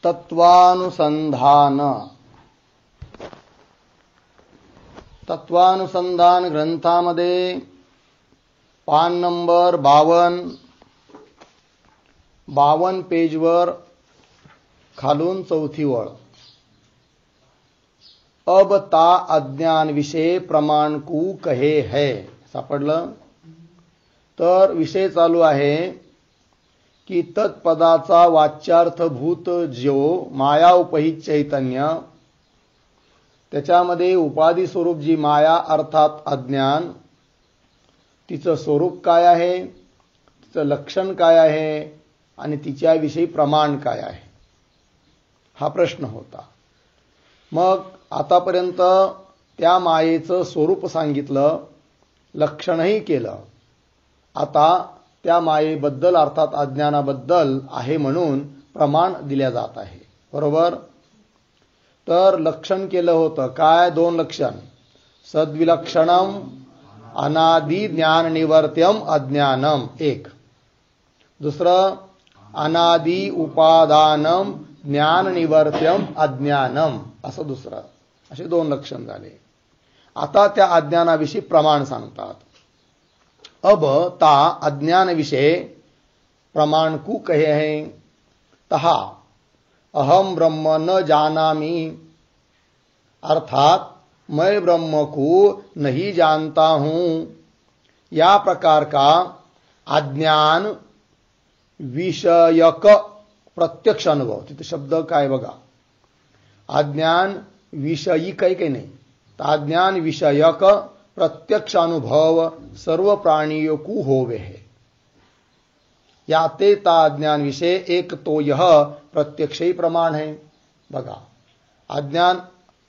तत्वानुसंधान ग्रंथामध्ये पान नंबर 52 पेजवर खालून चौथी ओळ. अब ता अज्ञान विषय प्रमाण को कहे है सापडलं. तर विषय चालू आहे की तत्पदाचा वाच्यार्थभूत जो माया उपहित चैतन्य, त्याच्यामध्ये उपाधी स्वरूप जी माया अर्थात अज्ञान, तिचं स्वरूप काय आहे, तिचं लक्षण काय आहे आणि तिच्याविषयी प्रमाण काय आहे, हा प्रश्न होता. मग आतापर्यंत त्या मायेचं स्वरूप सांगितलं, लक्षणही केलं. आता त्या मायेबद्दल अर्थात अज्ञानाबद्दल आहे म्हणून प्रमाण दिल्या जात आहे. बरोबर. तर लक्षण केलं होतं काय? 2 लक्षण. सद्विलक्षणम अनादि ज्ञान निवर्त्यम अज्ञानम एक. दुसरं अनादि उपादानम ज्ञान निवर्त्यम अज्ञानम असं दुसरं. असे 2 लक्षण झाले. आता त्या अज्ञानाविषयी प्रमाण सांगतात. अब ता अज्ञान विषय प्रमाण को कहे हैं. तहा अहम ब्रह्म न जानामि अर्थात मैं ब्रह्म को नहीं जानता हूं, या प्रकार का अज्ञान विषयक प्रत्यक्ष अनुभव. तिथे शब्द काय बघा, अज्ञान विषयी काही नाही. तर अज्ञान विषयक प्रत्यक्ष अनुभव सर्व प्राणियों को होवे है. याते ता अज्ञान विषय एक तो यह प्रत्यक्ष ही प्रमाण है. बघा,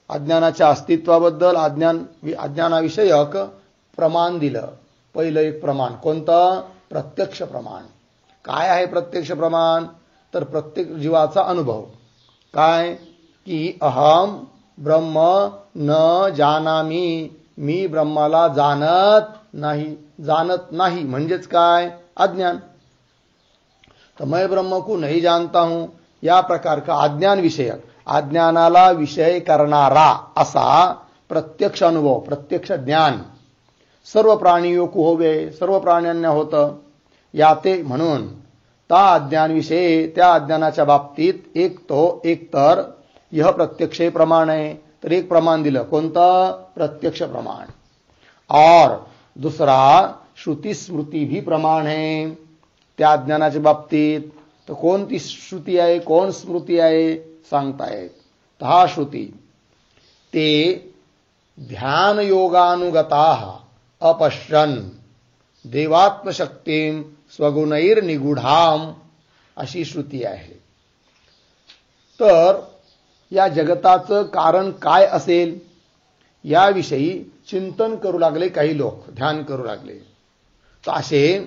अज्ञानाच्या अस्तित्वाबद्दल अज्ञानाविषयक प्रमाण दिलं. पहिलं एक प्रमाण कोणतं? प्रत्यक्ष प्रमाण. काय आहे प्रत्यक्ष प्रमाण? तर प्रत्येक जीवाचा अनुभव काय की अहम ब्रह्म न जानामि, मी ब्रह्माला जाणत नाही म्हणजेच काय? अज्ञान. तर मैं ब्रह्म को नहीं जानता हूं, या प्रकार का अज्ञान विषयक, अज्ञानाला विषय करणारा असा प्रत्यक्ष अनुभव, प्रत्यक्ष ज्ञान सर्व प्राणियों को होवे, सर्व प्राण्यांना होतं. याते म्हणून ता अज्ञान विषय, त्या अज्ञानाच्या बाबतीत एक तर यह प्रत्यक्ष प्रमाण आहे. तर एक प्रमाण दिलं कोणतं? प्रत्यक्ष प्रमाण. और दूसरा श्रुति स्मृति भी प्रमाण है त्या अज्ञानाच्या बाबतीत. तर कोणती श्रुती आहे, कोण स्मृती आहे सांगतायत. तर हा श्रुती ते ध्यान योगानुगताः अपश्यन् देवात्मशक्तीं स्वगुणैर्निगूढाम अशी श्रुती आहे. तर या जगताचं कारण काय असेल याविषयी चिंतन करू लागले काही लोक, ध्यान करू लागले. तर असे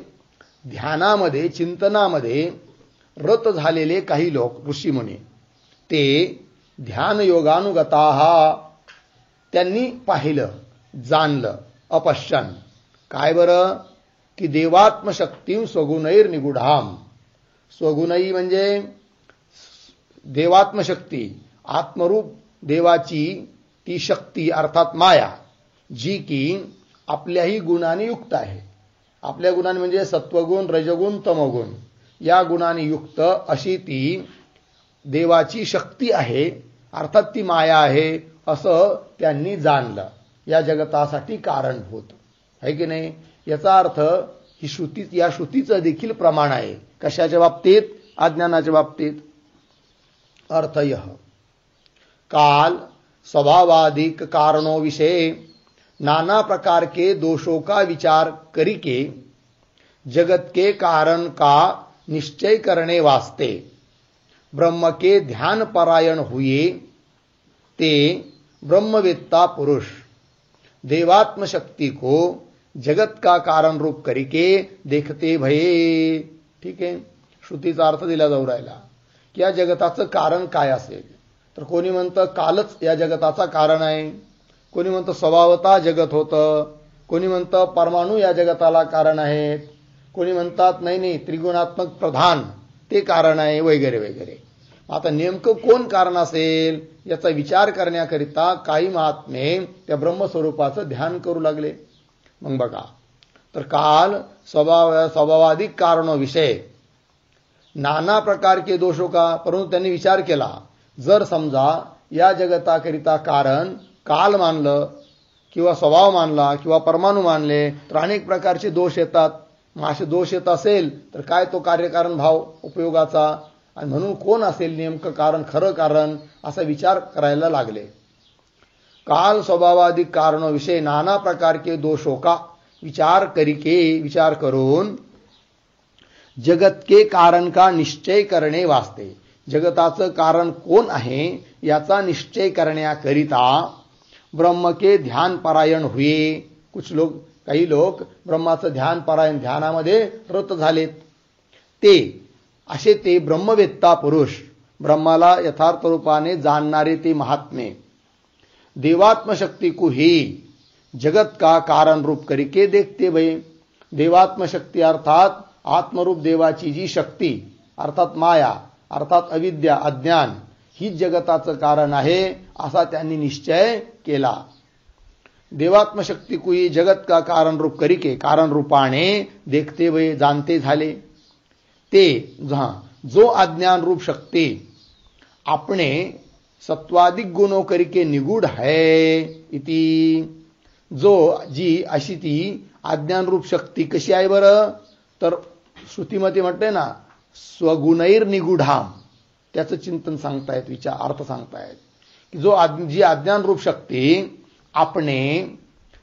ध्यानामध्ये, चिंतनामध्ये रत झालेले काही लोक, ऋषीमुनी, ते ध्यान योगानुगताः, त्यांनी पाहिलं, जाणलं. अपश्यन काय बरं? की देवात्मशक्तीं स्वगुणैर्निगूढाम. स्वगुणई म्हणजे देवात्मशक्ती, आत्मरूप देवाची ती शक्ती अर्थात माया, जी की आपल्याही गुणांनी युक्त आहे. आपल्या गुणांनी म्हणजे सत्वगुण, रजगुण, तमोगुण या गुणांनी युक्त अशी ती देवाची शक्ती आहे, अर्थात ती माया आहे असं त्यांनी जाणलं. या जगतासाठी कारणभूत आहे की नाही. याचा अर्थ ही श्रुती, या श्रुतीचं देखील प्रमाण आहे. कशाच्या बाबतीत? अज्ञानाच्या बाबतीत. अर्थ यह काल स्वभावाधिक कारणों विषय नाना प्रकार के दोषों का विचार करके जगत के कारण का निश्चय करने वास्ते ब्रह्म के ध्यान परायण हुए ते ब्रह्मवेत्ता पुरुष देवात्म शक्ति को जगत का कारण रूप करके देखते भये. ठीक आहे. श्रुतीचा अर्थ दिला जाऊ राहिला की या जगताचं कारण काय असेल. तर कोणी म्हणतं कालच या जगताचा कारण आहे, कोणी म्हणतं स्वभावतः जगत होतं, कोणी म्हणतं परमाणू या जगताला कारण आहेत, कोणी म्हणतात नाही त्रिगुणात्मक प्रधान ते कारण आहे, वगैरे वगैरे. आता नेमकं कोण कारण असेल याचा विचार करण्याकरिता काही महात्मे त्या ब्रह्मस्वरूपाचं ध्यान करू लागले. मग बघा, तर काल स्वभावाधिक कारणो विषय नाना प्रकार के दोषो का, परंतु त्यांनी विचार केला, जर समजा या जगताकरिता कारण काल मानलं किंवा स्वभाव मानला किंवा परमाणू मानले तर अनेक प्रकारचे दोष येतात. मग असे दोष येत असेल तर काय तो कार्यकारण भाव उपयोगाचा, आणि म्हणून कोण असेल नेमकं कारण, खरं कारण, असा विचार करायला लागले. काल स्वभावाधिक कारणो विषय नाना प्रकार के दोषों का विचार करून जगत के कारण का निश्चय करणे वास्ते, जगताचं कारण कोण आहे याचा निश्चय करण्याकरिता ब्रह्म के ध्यान परायण हुए. काही लोक ब्रह्माचं ध्यान परायण, ध्यानामध्ये रत झालेत. ते ब्रह्मवेत्ता पुरुष, ब्रह्माला यथार्थ रूपाने जाणणारे ते महात्मे, देवात्मशक्ती को ही जगत का कारण रूप करके देखते भय. देवात्मशक्ती अर्थात आत्मरूप देवाची जी शक्ती अर्थात माया अर्थात अविद्या अज्ञान ही जगताचं कारण आहे असा त्यांनी निश्चय केला. देवात्मशक्ती को ही जगत का कारण रूप करिके, कारण रूपाने देखते भय, जानते झाले. जो अज्ञान रूप शक्ति अपने सत्वादिक गुणों करके निगूढ़ है इति, जी अशी ती अज्ञान रूप शक्ती कशी आहे बरं, तर श्रुतीमध्ये म्हटले ना स्वगुणैर निगूढाम, त्याचं चिंतन सांगतायत, विचार अर्थ सांगतायत की जी अज्ञान रूप शक्ती अपने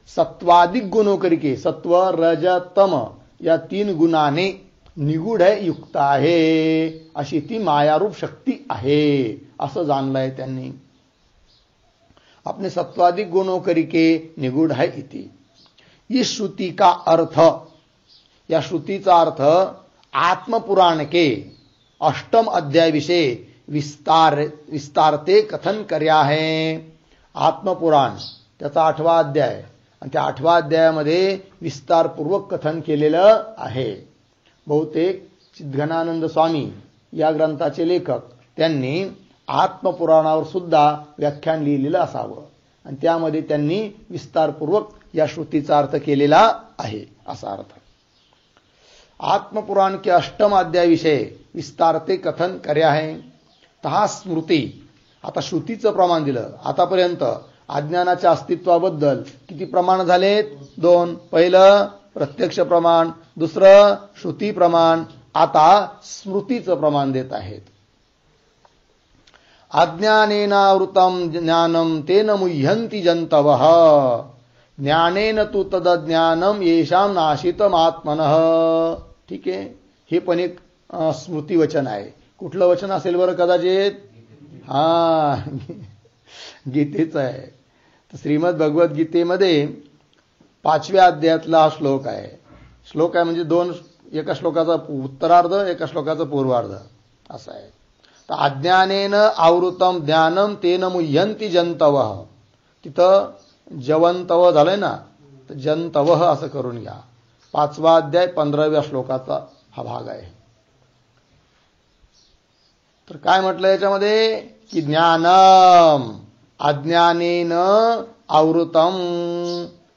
सत्वादिक गुणों करके, सत्व रज तम या 3 गुणाने निगूढ आहे, युक्त आहे, अशी ती मायारूप शक्ती आहे असं जाणलंय त्यांनी. अपने सत्वादिक गुणों करके निगूढ है इति. इस श्रुति का अर्थ, या श्रुतीचा अर्थ आत्मपुराण के 8 अध्याय विषय विस्तारते कथन कर्या है. आत्मपुराण त्याचा 8वा अध्याय, आणि त्या 8व्या अध्यायामध्ये विस्तारपूर्वक कथन केलेलं आहे. बहुतेक चिद्घनानंद स्वामी या ग्रंथाचे लेखक त्यांनी आत्मपुराणावर सुद्धा व्याख्यान लिहिलेलं असावं, आणि त्यामध्ये त्यांनी विस्तारपूर्वक या श्रुतीचा अर्थ केलेला आहे असा अर्थ. आत्मपुराण के 8 अध्याय विषय विस्तारते कथन कर्या है. तहा स्मृती, आता श्रुतीचं प्रमाण दिलं. आतापर्यंत अज्ञानाच्या अस्तित्वाबद्दल किती प्रमाण झालेत? 2. पहिलं प्रत्यक्ष प्रमाण, दुसरं श्रुती प्रमाण, आता स्मृतीचं प्रमाण देत आहेत. अज्ञानेनावृतम ज्ञानम तेन मुह्यन्ति जंतवः, ज्ञानेन तु तदज्ञानम येषाम नाशितम आत्मनः. ठीक आहे, हे पण एक स्मृती वचन आहे. कुठलं वचन असेल बरं? कदाचित गीतेचं आहे. तर श्रीमद भगवद्गीतेमध्ये 5व्या अध्यायातला हा श्लोक आहे. श्लोक आहे म्हणजे एका श्लोकाचा उत्तरार्ध, एका श्लोकाचा पूर्वार्ध असा आहे. तर अज्ञानेन आवृतम ज्ञानम तेन मुह्यन्ति जंतवः, तिथं जवंतव झालंय ना, तर जंतवः असं करून घ्या. 5वा अध्याय 15व्या श्लोकाचा हा भाग आहे. तर काय म्हटलं याच्यामध्ये की ज्ञानम अज्ञानेन आवृतम,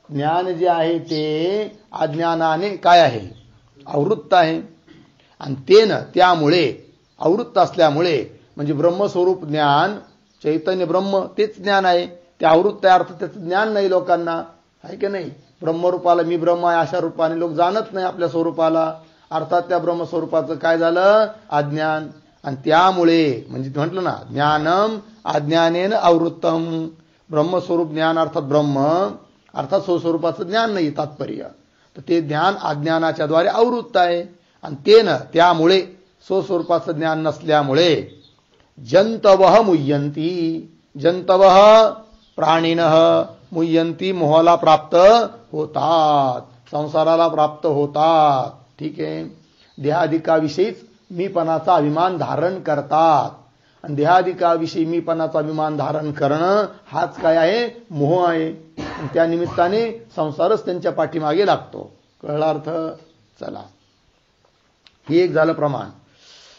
ज्ञान जे आहे ते अज्ञानाने काय आहे? आवृत्त आहे. आणि तेन त्यामुळे, आवृत्त असल्यामुळे म्हणजे ब्रह्मस्वरूप ज्ञान, चैतन्य ब्रह्म तेच ज्ञान आहे. ते आवृत्त आहे अर्थ त्याचं ज्ञान नाही लोकांना, आहे की नाही? ब्रह्मरूपाला मी ब्रह्म आहे अशा रूपाने लोक जाणत नाही आपल्या स्वरूपाला, अर्थात त्या ब्रह्मस्वरूपाचं काय झालं? अज्ञान. आणि त्यामुळे म्हणजे म्हटलं ना ज्ञानम अज्ञानेन आवृत्तम, ब्रह्मस्वरूप ज्ञान अर्थात ब्रह्म अर्थात स्वस्वरूपाचं ज्ञान नाही तात्पर्य, तर ते ज्ञान अज्ञानाच्या द्वारे आवृत्त आहे. आणि तेन त्यामुळे स्वस्वरूपाचं ज्ञान नसल्यामुळे जंतवः मुह्यन्ति, जंतवः प्राणिनः मुह्यन्ति मोहाला प्राप्त होतात, संसाराला प्राप्त होतात. ठीक आहे, देहाधिकाविषयीच मीपणाचा अभिमान धारण करतात. आणि देहाधिकाविषयी मीपणाचा अभिमान धारण करणं हाच काय आहे? मोह आहे. आणि त्या निमित्ताने संसारच त्यांच्या पाठीमागे लागतो. कळला अर्थ? चला, हे एक झालं प्रमाण.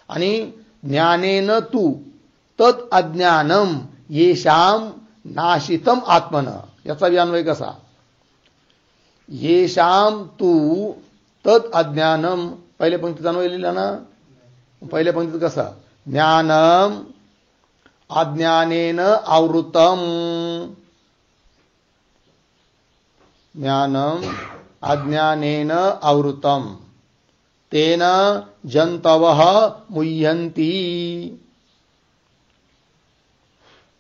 आणि ज्ञानेन तू तद अज्ञानम येषाम नाशितम आत्मन. याचा व्यान्वय कसा? येषाम तू तद अज्ञानम, पहिल्या पंक्तीचा अन्वय लिहिला ना, पहिल्या पंक्तीत कसा? ज्ञानम अज्ञानेन आवृतम, ज्ञानम अज्ञानेन आवृतम तेन जंतवः मुह्यन्ति,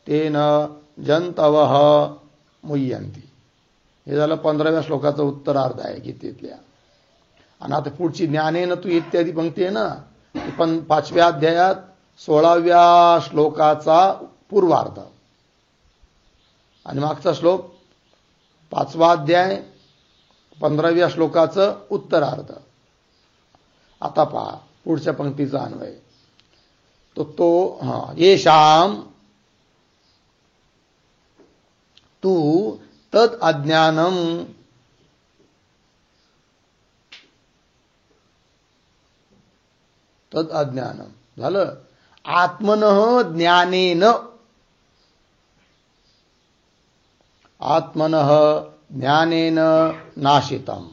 तेन जंतवः मुह्यन्ति. हे झालं 15व्या श्लोकाचं उत्तरार्ध आहे गीतेतल्या. आणि आता पुढची ज्ञानेन तू इत्यादी पंक्ती आहे ना, पण 5व्या अध्यायात 16व्या श्लोकाचा पूर्वार्ध आणि मागचा श्लोक 5वा अध्याय 15व्या श्लोकाचं उत्तरार्ध. आता पहा पुढच्या पंक्तीचा अन्वय. तो येषाम तू तद अज्ञानम, तद अज्ञानम झालं. आत्मनः ज्ञानेन, आत्मनः ज्ञानेन नाशितम.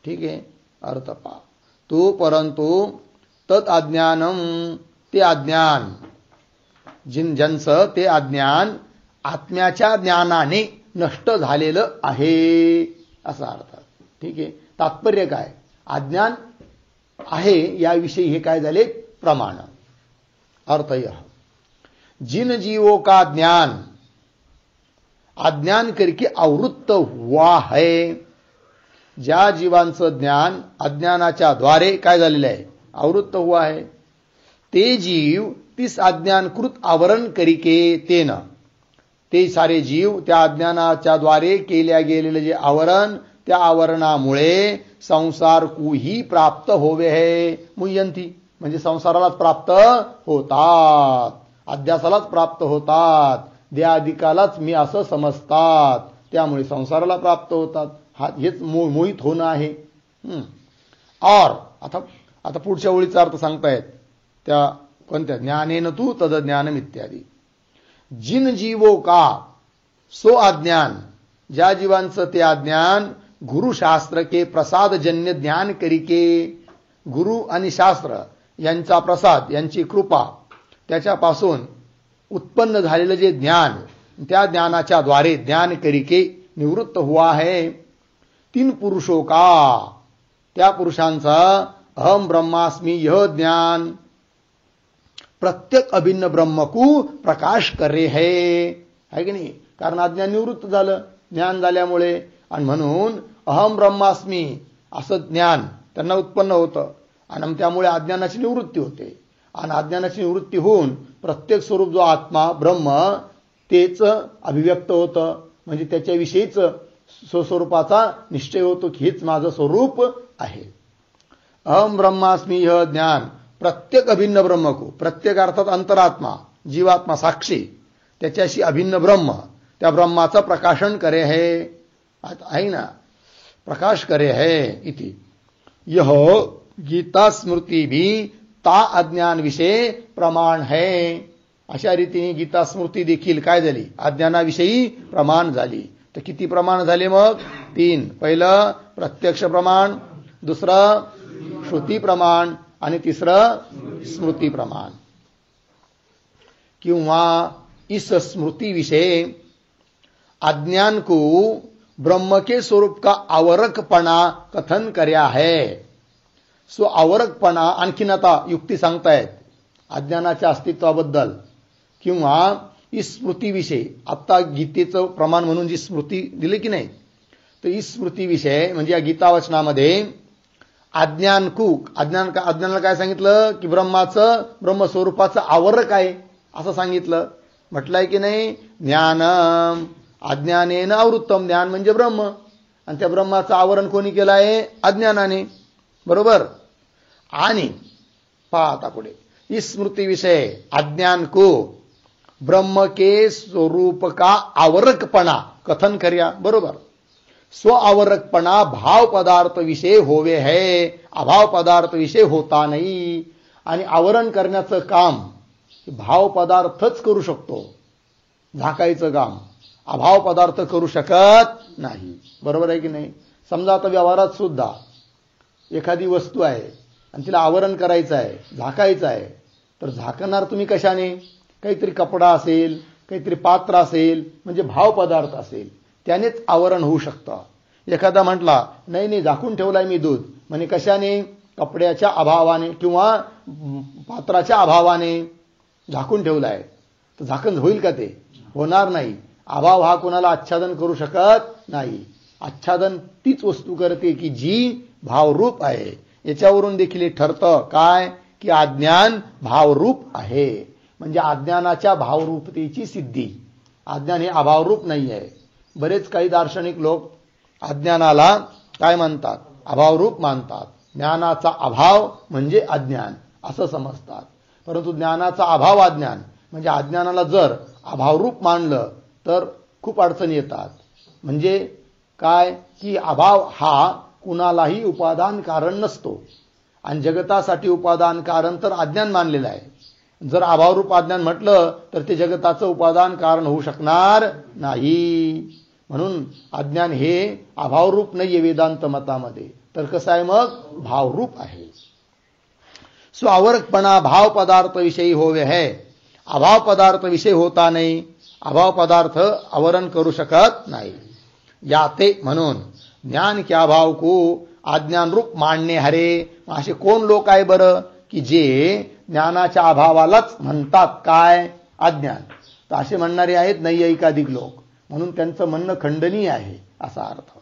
ठीक आहे, अर्थ पहा. तो परंतु तद अज्ञानम, ते अज्ञान, ज्यांचं ते अज्ञान आत्म्याच्या ज्ञानाने नष्ट झालेलं आहे असा अर्थ. ठीक आहे, तात्पर्य काय? अज्ञान आहे याविषयी हे काय झाले? प्रमाण. अर्थ यह, जिन जीवों का ज्ञान अज्ञान करके आवृत्त हुआ है, ज्या जीवांचं ज्ञान अज्ञानाच्या द्वारे काय झालेलं आहे? आवृत्त हुआ है. ते जीव तीस अज्ञानकृत आवरण करिके तेन, ते सारे जीव त्या अज्ञानाच्या द्वारे केल्या गेलेले जे आवरण, त्या आवरणामुळे संसार कुही प्राप्त होवे है मुह्यंती, म्हणजे संसारालाच प्राप्त होतात, अध्यासालाच प्राप्त होतात, देहादिकालाच मी असं समजतात, त्यामुळे संसाराला प्राप्त होतात. हेच मोहित होणं आहे. और आता पुढच्या ओळीचा अर्थ सांगतायत त्या कोणत्या? ज्ञानेन तू तद ज्ञानम इत्यादी. जिन जीवो का, सो अज्ञान, ज्या जीवांचं ते अज्ञान गुरुशास्त्र के प्रसादजन्य ज्ञान करिके, गुरु आणि शास्त्र यांचा प्रसाद, यांची कृपा, त्याच्यापासून उत्पन्न झालेलं जे ज्ञान, त्या ज्ञानाच्या द्वारे ज्ञान करिके निवृत्त हुआ है. 3 पुरुषों का, त्या पुरुषांचा अहम ब्रह्मास्मि यह ज्ञान प्रत्येक अभिन्न ब्रह्म को प्रकाश करे है की नाही? कारण अज्ञान निवृत्त झालं ज्ञान झाल्यामुळे, आणि म्हणून अहम ब्रह्मास्मि असं ज्ञान त्यांना उत्पन्न होतं, आणि त्यामुळे अज्ञानाची निवृत्ती होते. आणि अज्ञानाची निवृत्ती होऊन प्रत्येक स्वरूप जो आत्मा ब्रह्म तेच अभिव्यक्त होतं, म्हणजे त्याच्याविषयीच स्वस्वरूपाचा निश्चय होतो की हेच माझं स्वरूप आहे. अहम ब्रह्मास्मि यह ज्ञान प्रत्येक अभिन्न ब्रह्म को, प्रत्येक अर्थात अंतरात्मा, जीवात्मा साक्षी, त्याच्याशी अभिन्न ब्रह्म, त्या ब्रह्माचं प्रकाशन करे है ना, प्रकाश करे है इति. यह गीता स्मृती भी ता अज्ञान विषय प्रमाण है. अशा रीतीने गीता स्मृती देखील काय झाली? अज्ञानाविषयी प्रमाण झाली. तर किती प्रमाण झाले मग? 3. पहिलं प्रत्यक्ष प्रमाण, दुसरं श्रुती प्रमाण, आणि तिसरं स्मृती प्रमाण. किंवा इस स्मृति विषय अज्ञान को ब्रह्म के स्वरूप का आवरकपणा कथन कर्या है. सो आवरकपणा आणखीन आता युक्ती सांगतायत अज्ञानाच्या अस्तित्वाबद्दल. किंवा इस स्मृती विषय, आता गीतेचं प्रमाण म्हणून जी स्मृती दिली की नाही, तर इस स्मृती विषय म्हणजे या गीता वचनामध्ये अज्ञानाला काय सांगितलं की ब्रह्मस्वरूपाचं आवरक आहे असं सांगितलं. म्हटलंय की नाही, ज्ञानम अज्ञानेन आवृत्तम, ज्ञान म्हणजे ब्रह्म, आणि त्या ब्रह्माचं आवरण कोणी केलं आहे? अज्ञानाने. बरोबर. आणि पहा आता पुढे, इस स्मृति विषय अज्ञान को ब्रह्म के स्वरूप का आवरकपणा कथन कर्या. बरोबर. स्व आवरकपणा भाव पदार्थ विषय होवे है, अभाव पदार्थ विषय होता नहीं. आणि आवरण करण्याचं काम भाव पदार्थच करू शकतो. झाकायचं काम अभाव पदार्थ करू शकत नाही. बरोबर आहे की नाही? समजा आता व्यवहारात सुद्धा एखादी वस्तू आहे आणि तिला आवरण करायचं आहे, झाकायचं आहे, तर झाकणार तुम्ही कशाने? काहीतरी कपडा असेल, काहीतरी पात्र असेल, म्हणजे भाव पदार्थ असेल, त्यानेच आवरण होऊ शकतं. एखादा म्हटला नाही नाही झाकून ठेवलाय मी दूध, म्हणजे कशाने? कपड्याच्या अभावाने किंवा पात्राच्या अभावाने झाकून ठेवलाय, तर झाकण होईल का? ते होणार नाही. अभाव हा कोणाला आच्छादन करू शकत नाही. आच्छादन तीच वस्तू करते की जी भावरूप आहे. याच्यावरून देखील ठरतं काय? की अज्ञान भावरूप आहे. म्हणजे अज्ञानाच्या भावरूपतेची सिद्धी. अज्ञान हे अभावरूप नाही आहे. बरेच काही दार्शनिक लोक अज्ञानाला काय म्हणतात? अभावरूप मानतात. ज्ञानाचा अभाव म्हणजे अज्ञान असं समजतात. परंतु ज्ञानाचा अभाव अज्ञान म्हणजे अज्ञानाला जर अभावरूप मानलं तर खूप अडचणी येतात. म्हणजे काय? की अभाव हा कुणालाही उपादान कारण नसतो आणि जगतासाठी उपादान कारण तर अज्ञान मानलेलं आहे. जर अभावरूप अज्ञान म्हटलं तर ते जगताचं उपादान कारण होऊ शकणार नाही. म्हणून अज्ञान हे अभावरूप नाहीये वेदांत मतामध्ये, तर कसं आहे मग? भावरूप आहे. सो आवरकपणा भाव पदार्थ विषयी होवे है. अभाव पदार्थ विषय होता नाही. अभाव पदार्थ आवरण करू शकत नाही. याते म्हणून ज्ञान के अभाव को अज्ञान रूप मानणे हरे. असे कोण लोक आहे बरं की जे ज्ञानाच्या अभावालाच म्हणतात काय? अज्ञान. तर असे म्हणणारे आहेत नैयायिकाधिक लोक, म्हणून त्यांचं म्हणणं खंडनीय आहे असा अर्थ.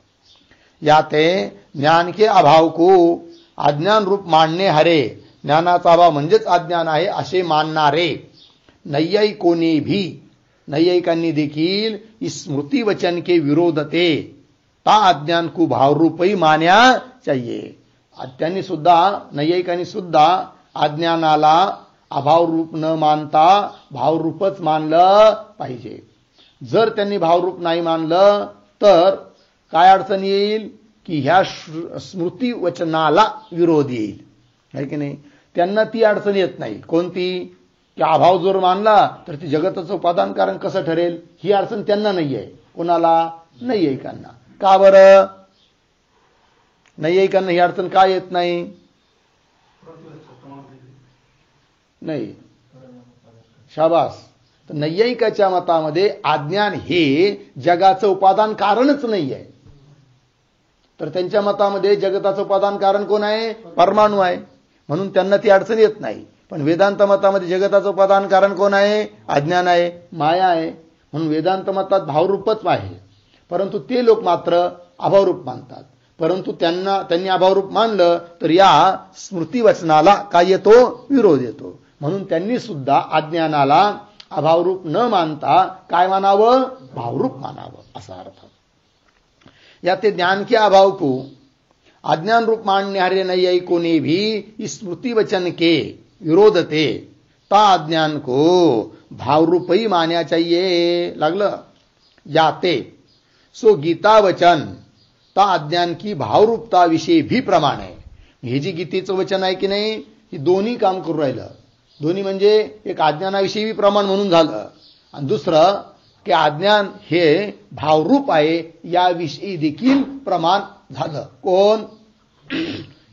याते ज्ञान के अभाव को अज्ञान रूप मानणे हरे. ज्ञानाचा अभाव म्हणजेच अज्ञान आहे असे मानणारे नैयायिकोने भी, नैयायिकांनी देखील स्मृति वचन के विरोधते ता अज्ञान को भावरूप ही मान्या चाहिए. त्यांनी सुद्धा, नैयायिकांनी सुद्धा अज्ञानाला अभावरूप न मानता भावरूपच मानलं पाहिजे. जर त्यांनी भावरूप नाही मानलं तर काय अडचण येईल? की ह्या स्मृती वचनाला विरोध येईल, आहे की नाही? त्यांना ती अडचण येत नाही. कोणती? की अभाव जर मानला तर ती जगताचं उपादान कारण कसं ठरेल? ही अडचण त्यांना नाही आहे. कोणाला? नैयायिकांना. का बरं नैयायिकांना ही अडचण का येत नाही? नाही, शाबास. तर नैयायिकाच्या मतामध्ये अज्ञान हे जगाचं उपादान कारणच नाही आहे. तर त्यांच्या मतामध्ये जगताचं उपादान कारण कोण आहे? परमाणू आहे, म्हणून त्यांना ती अडचण येत नाही. पण वेदांत मतामध्ये जगताचं उपादान कारण कोण आहे? अज्ञान आहे, माया आहे. म्हणून वेदांत मतात भावरूपच आहे, परंतु ते लोक मात्र अभावरूप मानतात. परंतु त्यांनी अभावरूप मानलं तर या स्मृती वचनाला काय येतो? विरोध येतो. म्हणून त्यांनी सुद्धा अज्ञानाला अभावरूप न मानता काय मानावं? भावरूप मानावं असा अर्थ. याते ज्ञान के अभाव को अज्ञान रूप मानने हरे नैयायिकों ने भी स्मृति वचन के विरोधते ता अज्ञान को भावरूप ही मानना चाहिए. लागलं? याते सो गीता वचन ता अज्ञान की भावरूपता विषयी भी प्रमाण आहे. हे जी गीतेचं वचन आहे की नाही, ही दोन्ही काम करू राहिलं. दोन्ही म्हणजे एक अज्ञानाविषयी प्रमाण म्हणून झालं, आणि दुसरं की अज्ञान हे भावरूप आहे याविषयी देखील प्रमाण झालं. कोण?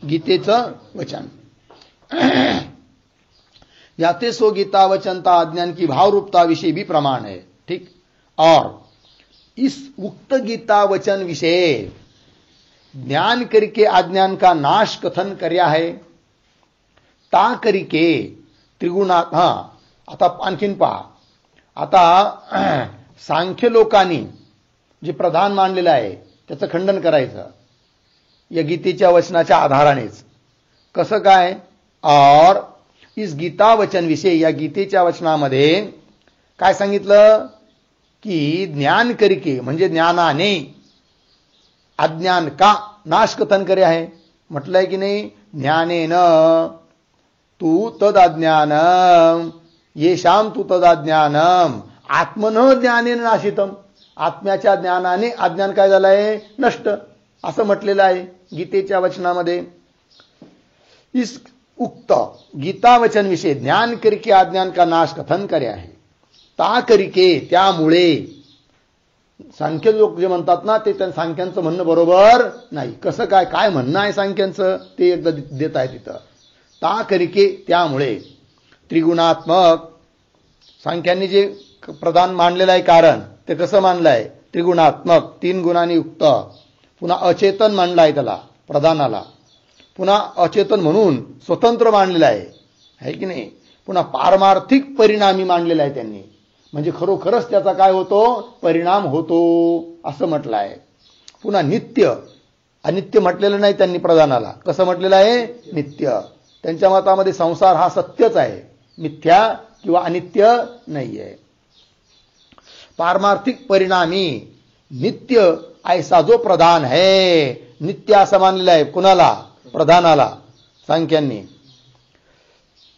गीतेचं वचन. याते सो गीता वचनता अज्ञान की भावरूपता विषय भी प्रमाण है. ठीक. और इस उक्त गीता वचन विषय ज्ञान करके अज्ञान का नाश कथन कर्या है ता करके त्रिगुणा. आता आणखीन पहा. आता सांख्य लोकांनी जे प्रधान मानलेलं आहे त्याचं खंडन करायचं या गीतेच्या वचनाच्या आधारानेच. कसं काय? और इस गीता वचन विषय, या गीतेच्या वचनामध्ये काय सांगितलं? की ज्ञान करके म्हणजे ज्ञानाने अज्ञान का नाश कथन करे आहे. म्हटलंय की नाही? ज्ञानेन तू तद अज्ञानम येशाम तू तद अज्ञानम आत्मन ज्ञानेन नाशितम. आत्म्याच्या ज्ञानाने अज्ञान काय झालंय? नष्ट, असं म्हटलेलं आहे गीतेच्या वचनामध्ये. इस उक्त गीता वचन विषय ज्ञान करके अज्ञान का नाश कथन करे आहे. ता करिके त्यामुळे सांख्य लोक जे म्हणतात ना ते त्या सांख्यांचं म्हणणं बरोबर नाही. कसं काय काय म्हणणं आहे सांख्यांचं ते एकदा देत आहे तिथं. ता करिके त्यामुळे त्रिगुणात्मक सांख्यांनी जे प्रधान मांडलेलं आहे कारण ते कसं मांडलं आहे त्रिगुणात्मक 3 गुणांनी युक्त. पुन्हा अचेतन मांडलं आहे त्याला प्रधानाला. पुन्हा अचेतन म्हणून स्वतंत्र मांडलेलं आहे की नाही. पुन्हा पारमार्थिक परिणामी मांडलेला आहे त्यांनी म्हणजे खरोखरच त्याचा काय होतो परिणाम होतो असं म्हटलं आहे. पुन्हा नित्य अनित्य म्हटलेलं नाही त्यांनी प्रधानाला. कसं म्हटलेलं आहे नित्य. त्यांच्या मतामध्ये संसार हा सत्यच आहे मिथ्या किंवा अनित्य नाही आहे. पारमार्थिक परिणामी नित्य ऐसा जो प्रधान है नित्य असं मानलेलं आहे कुणाला प्रधानाला सांख्यांनी.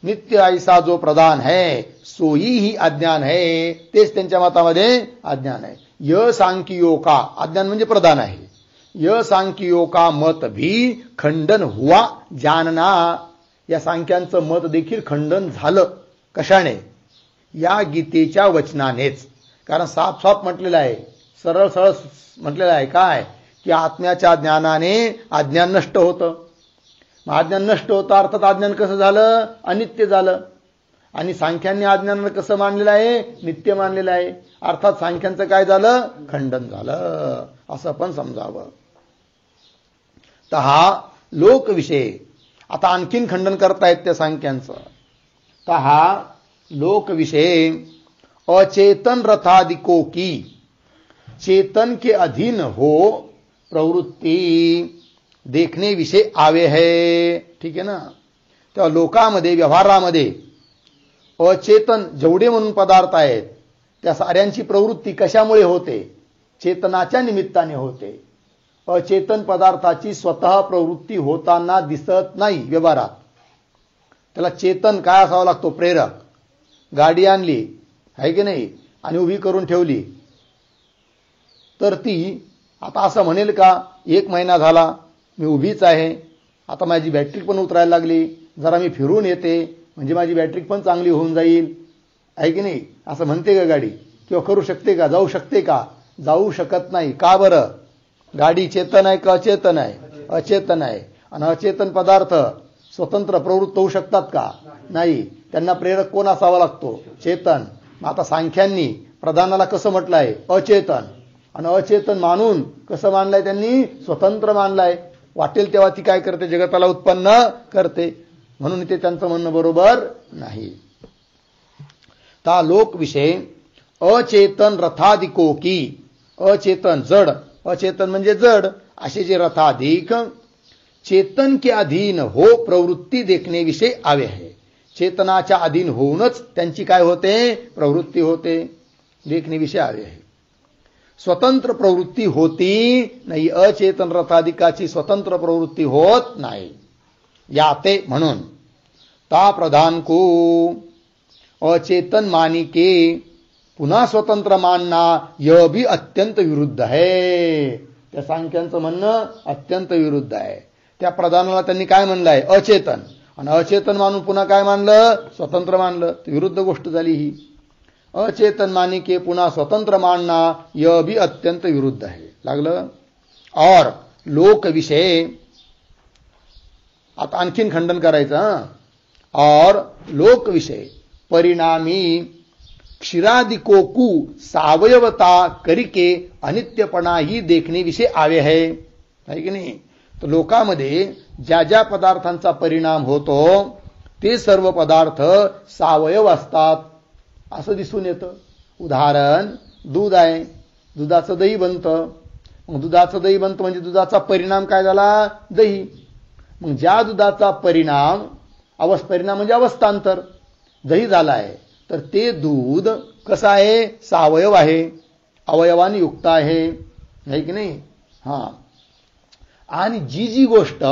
नित्य ऐसा जो प्रधान है सोई ही अज्ञान है तेच त्यांच्या मतामध्ये अज्ञान आहे. य सांख्यो का अज्ञान म्हणजे प्रधान आहे. य सांख्यो का मत भी खंडन हुआ जानना या सांख्यांचं मत देखील खंडन झालं. कशाने या गीतेच्या वचनानेच. कारण साफ साफ म्हटलेलं आहे सरळ सरळ म्हटलेलं आहे काय की आत्म्याच्या ज्ञानाने अज्ञान नष्ट होतं. मग अज्ञान नष्ट होतं अर्थात अज्ञान कसं झालं अनित्य झालं. आणि सांख्यांनी अज्ञानाला कसं मानलेलं आहे नित्य मानलेलं आहे. अर्थात सांख्यांचं काय झालं खंडन झालं असं पण समजावं. तर हा लोकविषय आता आणखीन खंडन करतायत त्या सांख्यांचं. तर हा लोकविषय अचेतन रथादिको की चेतन के अधीन हो प्रवृत्ति देखने विषय आवे है. ठीक आहे ना. तेव्हा लोकांमध्ये व्यवहारामध्ये अचेतन जेवढे म्हणून पदार्थ आहेत त्या साऱ्यांची प्रवृत्ती कशामुळे होते चेतनाच्या निमित्ताने होते. अचेतन पदार्थाची स्वतः प्रवृत्ती होताना दिसत नाही व्यवहारात. त्याला चेतन काय असावा लागतो प्रेरक. गाडी आणली आहे की नाही आणि उभी करून ठेवली तर ती आता असं म्हणेल का 1 महिना झाला मी उभीच आहे आता माझी बॅटरी पण उतरायला लागली जरा मी फिरून येते म्हणजे माझी बॅटरी पण चांगली होऊन जाईल आहे की नाही असं म्हणते का गाडी किंवा करू शकते का जाऊ शकते का जाऊ शकत नाही. का बरं गाडी चेतन आहे का अचेतन आहे अचेतन आहे. आणि अचेतन पदार्थ स्वतंत्र प्रवृत्त होऊ शकतात का नाही. त्यांना प्रेरक कोण असावा लागतो चेतन. आता सांख्यांनी प्रधानाला कसं म्हटलं आहे अचेतन आणि अचेतन मानून कसं मानलंय त्यांनी स्वतंत्र मानलंय. वाटेल तेव्हा ती काय करते जगताला उत्पन्न करते म्हणून ते त्यांचं म्हणणं बरोबर नाही. ता लोक विषय अचेतन रथादिको की अचेतन जड अचेतन म्हणजे जड असे जे रथाधिक चेतन के अधीन हो प्रवृत्ती देखने विषय आवे है. चेतनाच्या अधीन होऊनच त्यांची काय होते प्रवृत्ती होते देखणे विषय आवे आहे. स्वतंत्र प्रवृत्ती होती नाही. अचेतन रथाधिकाची स्वतंत्र प्रवृत्ती होत नाही. याते म्हणून ता प्रधान को अचेतन मानी के पुन्हा स्वतंत्र मानना यह भी अत्यंत विरुद्ध है. त्या सांख्यांचं म्हणणं अत्यंत विरुद्ध आहे. त्या प्रधानाला त्यांनी काय म्हणलंय अचेतन आणि अचेतन मानून पुन्हा काय मानलं स्वतंत्र मानलं. विरुद्ध गोष्ट झाली ही. अचेतन मानी के पुन्हा स्वतंत्र मानना यह भी अत्यंत विरुद्ध है. लागलं. और लोक विषय आता आणखीन खंडन करायचं. और लोक विषय परिणामी क्षीरादिको को सावयवता करिके अनित्यपणा ही देखणे विषय आवे है की नाही. तर लोकांमध्ये ज्या ज्या पदार्थांचा परिणाम होतो ते सर्व पदार्थ सावयव असतात असं दिसून येतं. उदाहरण दूध आहे दुधाचं दही बनतं. मग दुधाचं दही बनतं म्हणजे दुधाचा परिणाम काय झाला दही. मग ज्या दुधाचा परिणाम परिणाम म्हणजे अवस्थांतर दही झाला आहे तर ते दूध कसं आहे सावयव आहे अवयवाने युक्त आहे की नाही. हां. आणि जी जी गोष्ट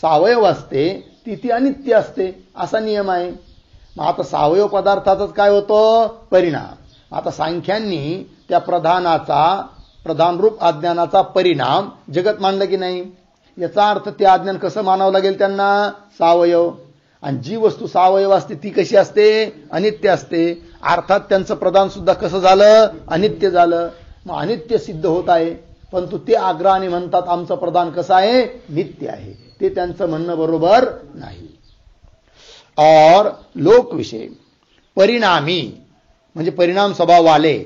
सावयव असते ती अनित्य असते असा नियम आहे. मग आता सावयव पदार्थाचाच काय होतं परिणाम. आता सांख्यांनी त्या प्रधान रूप अज्ञानाचा परिणाम जगत मानलं की नाही. याचा अर्थ ते अज्ञान कसं मानावं लागेल त्यांना सावयव. आणि जी वस्तू सावयव असते ती कशी असते? अनित्य असते. अर्थात त्यांचं प्रदान सुद्धा कसं झालं? अनित्य झालं. मग अनित्य सिद्ध होत आहे, परंतु ते आग्रहाने म्हणतात आमचं प्रदान कसं आहे? नित्य आहे. ते त्यांचं म्हणणं बरोबर नाही. और लोक विषय परिणामी म्हणजे परिणाम स्वभाव वाले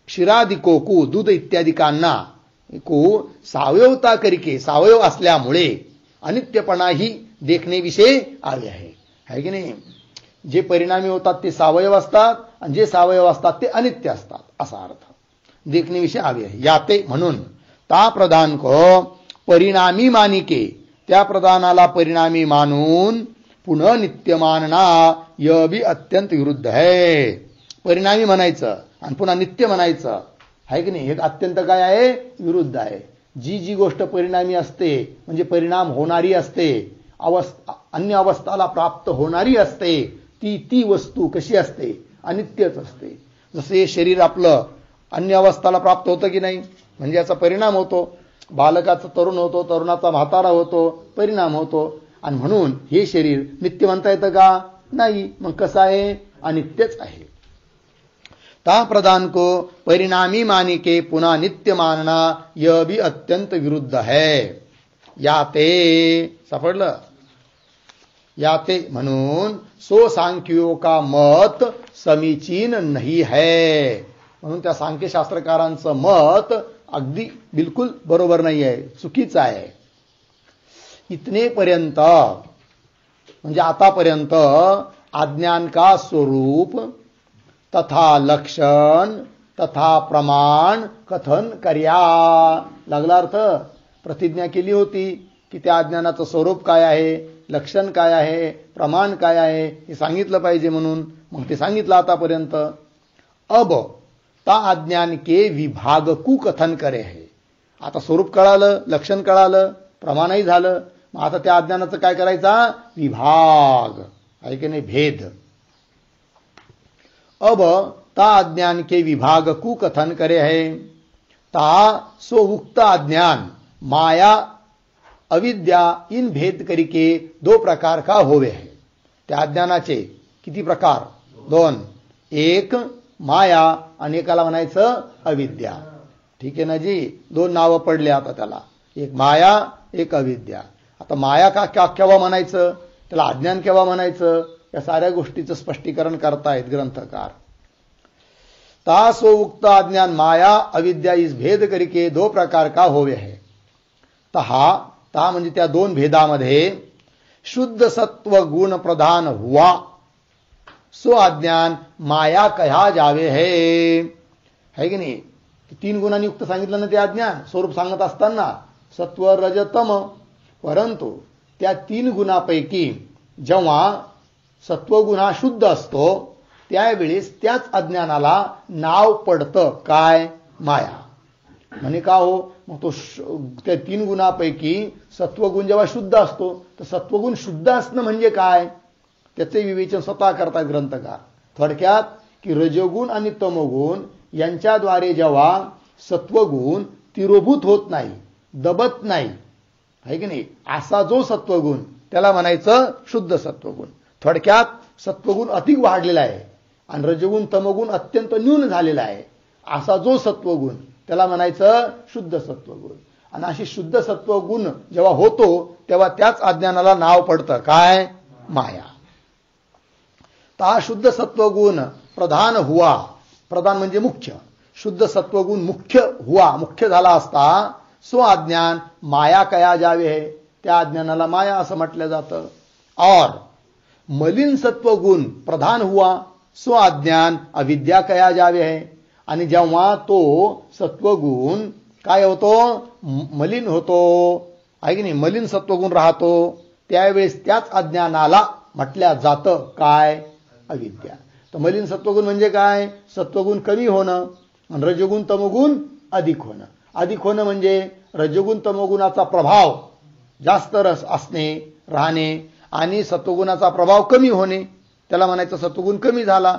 क्षीरादिको को दूध इत्यादिकांना को सावयवता करिके सावयव असल्यामुळे अनित्यपणा ही देखणे विषय आवे आहे की नाही? जे परिणामी होतात ते सावयव असतात आणि जे सावयव असतात ते अनित्य असतात असा अर्थ देखणे विषय आवे आहे. याते म्हणून ता प्रधान को परिणामी मानिके त्या प्रधानाला परिणामी मानून पुन्हा नित्य मानना यह भी अत्यंत विरुद्ध है. परिणामी म्हणायचं आणि पुन्हा नित्य म्हणायचं आहे की नाही, हे अत्यंत काय आहे? विरुद्ध आहे. जी गोष्ट परिणामी असते म्हणजे परिणाम होणारी असते, अन्य अवस्थाला प्राप्त होणारी असते, ती वस्तू कशी असते? अनित्यच असते. जसे हे शरीर आपलं अन्य अवस्थाला प्राप्त होतं की नाही, म्हणजे याचा परिणाम होतो. बालकाचा तरुण होतो, तरुणाचा म्हातारा होतो, परिणाम होतो. आणि म्हणून हे शरीर नित्य म्हणता येतं का? नाही. मग कसं आहे? अनित्यच आहे. ता प्रदान को परिणामी मानी के पुन्हा नित्य मानना यह भी अत्यंत विरुद्ध है. याते सापडलं? याते म्हणून सो सांख्यों का मत समीचीन नहीं है. म्हणून त्या सांख्यशास्त्रकारांचं मत अगदी बिलकुल बरोबर नाही आहे, चुकीचं आहे. इतने पर्यंत म्हणजे आतापर्यंत अज्ञान का स्वरूप तथा लक्षण तथा प्रमाण कथन कर्या. लागला अर्थ? प्रतिज्ञा केली होती की त्या अज्ञानाचं स्वरूप काय आहे, लक्षण काय आहे, प्रमाण काय आहे हे सांगितलं पाहिजे म्हणून. मग ते सांगितलं आतापर्यंत. अब ता अज्ञान के विभाग कु कथन करे है. आता स्वरूप कळालं, लक्षण कळालं, प्रमाणही झालं. मग आता त्या अज्ञानाचं काय करायचा? विभाग आहे की नाही, भेद. अब ता अज्ञान के विभाग कु कथन करे है. ता सो उक्त अज्ञान माया अविद्या इन भेद करके दो प्रकार का होवे है. त्या अज्ञानाचे किती प्रकार? दोन. एक माया आणि एकाला म्हणायचं अविद्या. ठीक आहे ना जी? दोन नावं पडले आता त्याला, एक माया एक अविद्या. आता माया का केव्हा म्हणायचं, त्याला अज्ञान केव्हा म्हणायचं, या साऱ्या गोष्टीचं स्पष्टीकरण करतायत ग्रंथकार. तासो उक्त अज्ञान माया अविद्या इस भेद करके दो प्रकार का होवे है. ता म्हणजे त्या दोन भेदामध्ये शुद्ध सत्व गुण प्रधान हुआ सो अज्ञान माया कहा जावे है की नाही? तीन गुणांनी युक्त सांगितलं ना ते अज्ञान, स्वरूप सांगत असताना सत्व रज तम. परंतु त्या तीन गुणापैकी जेव्हा सत्वगुण हा शुद्ध असतो त्यावेळेस त्याच अज्ञानाला नाव पडतं काय? माया. म्हणे का हो? मग तो त्या तीन गुणापैकी सत्वगुण जेव्हा शुद्ध असतो तर सत्वगुण शुद्ध असणं म्हणजे काय, त्याचे विवेचन स्वतः करतात ग्रंथकार. थोडक्यात की रजोगुण आणि तमोगुण यांच्याद्वारे जेव्हा सत्वगुण तिरोभूत होत नाही, दबत नाही, आहे की नाही, असा जो सत्वगुण त्याला म्हणायचं शुद्ध सत्वगुण. थोडक्यात सत्वगुण अधिक वाढलेला आहे आणि रजोगुण तमोगुण अत्यंत न्यून झालेला आहे, असा जो सत्वगुण त्याला म्हणायचं शुद्ध सत्वगुण. आणि अशी शुद्ध सत्वगुण जेव्हा होतो तेव्हा त्याच अज्ञानाला नाव पडतं काय? माया. ता शुद्ध सत्वगुण प्रधान हुआ. प्रधान म्हणजे मुख्य. शुद्ध सत्वगुण मुख्य हुआ, मुख्य झाला असता सो अज्ञान माया कया जावे है. त्या अज्ञानाला माया असं म्हटलं जातं. और मलिन सत्वगुण प्रधान हुआ सो अज्ञान अविद्या कया जावे है. आणि जेव्हा तो सत्वगुण काय होतो? मलिन होतो, आहे की नाही, मलिन सत्वगुण राहतो, त्यावेळेस त्याच अज्ञानाला म्हटल्या जातं काय? अविद्या. तर मलिन सत्वगुण म्हणजे काय? सत्वगुण कमी होणं आणि रजोगुण तमोगुण अधिक होणं. अधिक होणं म्हणजे रजोगुण तमोगुणाचा प्रभाव जास्त असणे, राहणे, आणि सत्वगुणाचा प्रभाव कमी होणे, त्याला म्हणायचं सत्वगुण कमी झाला,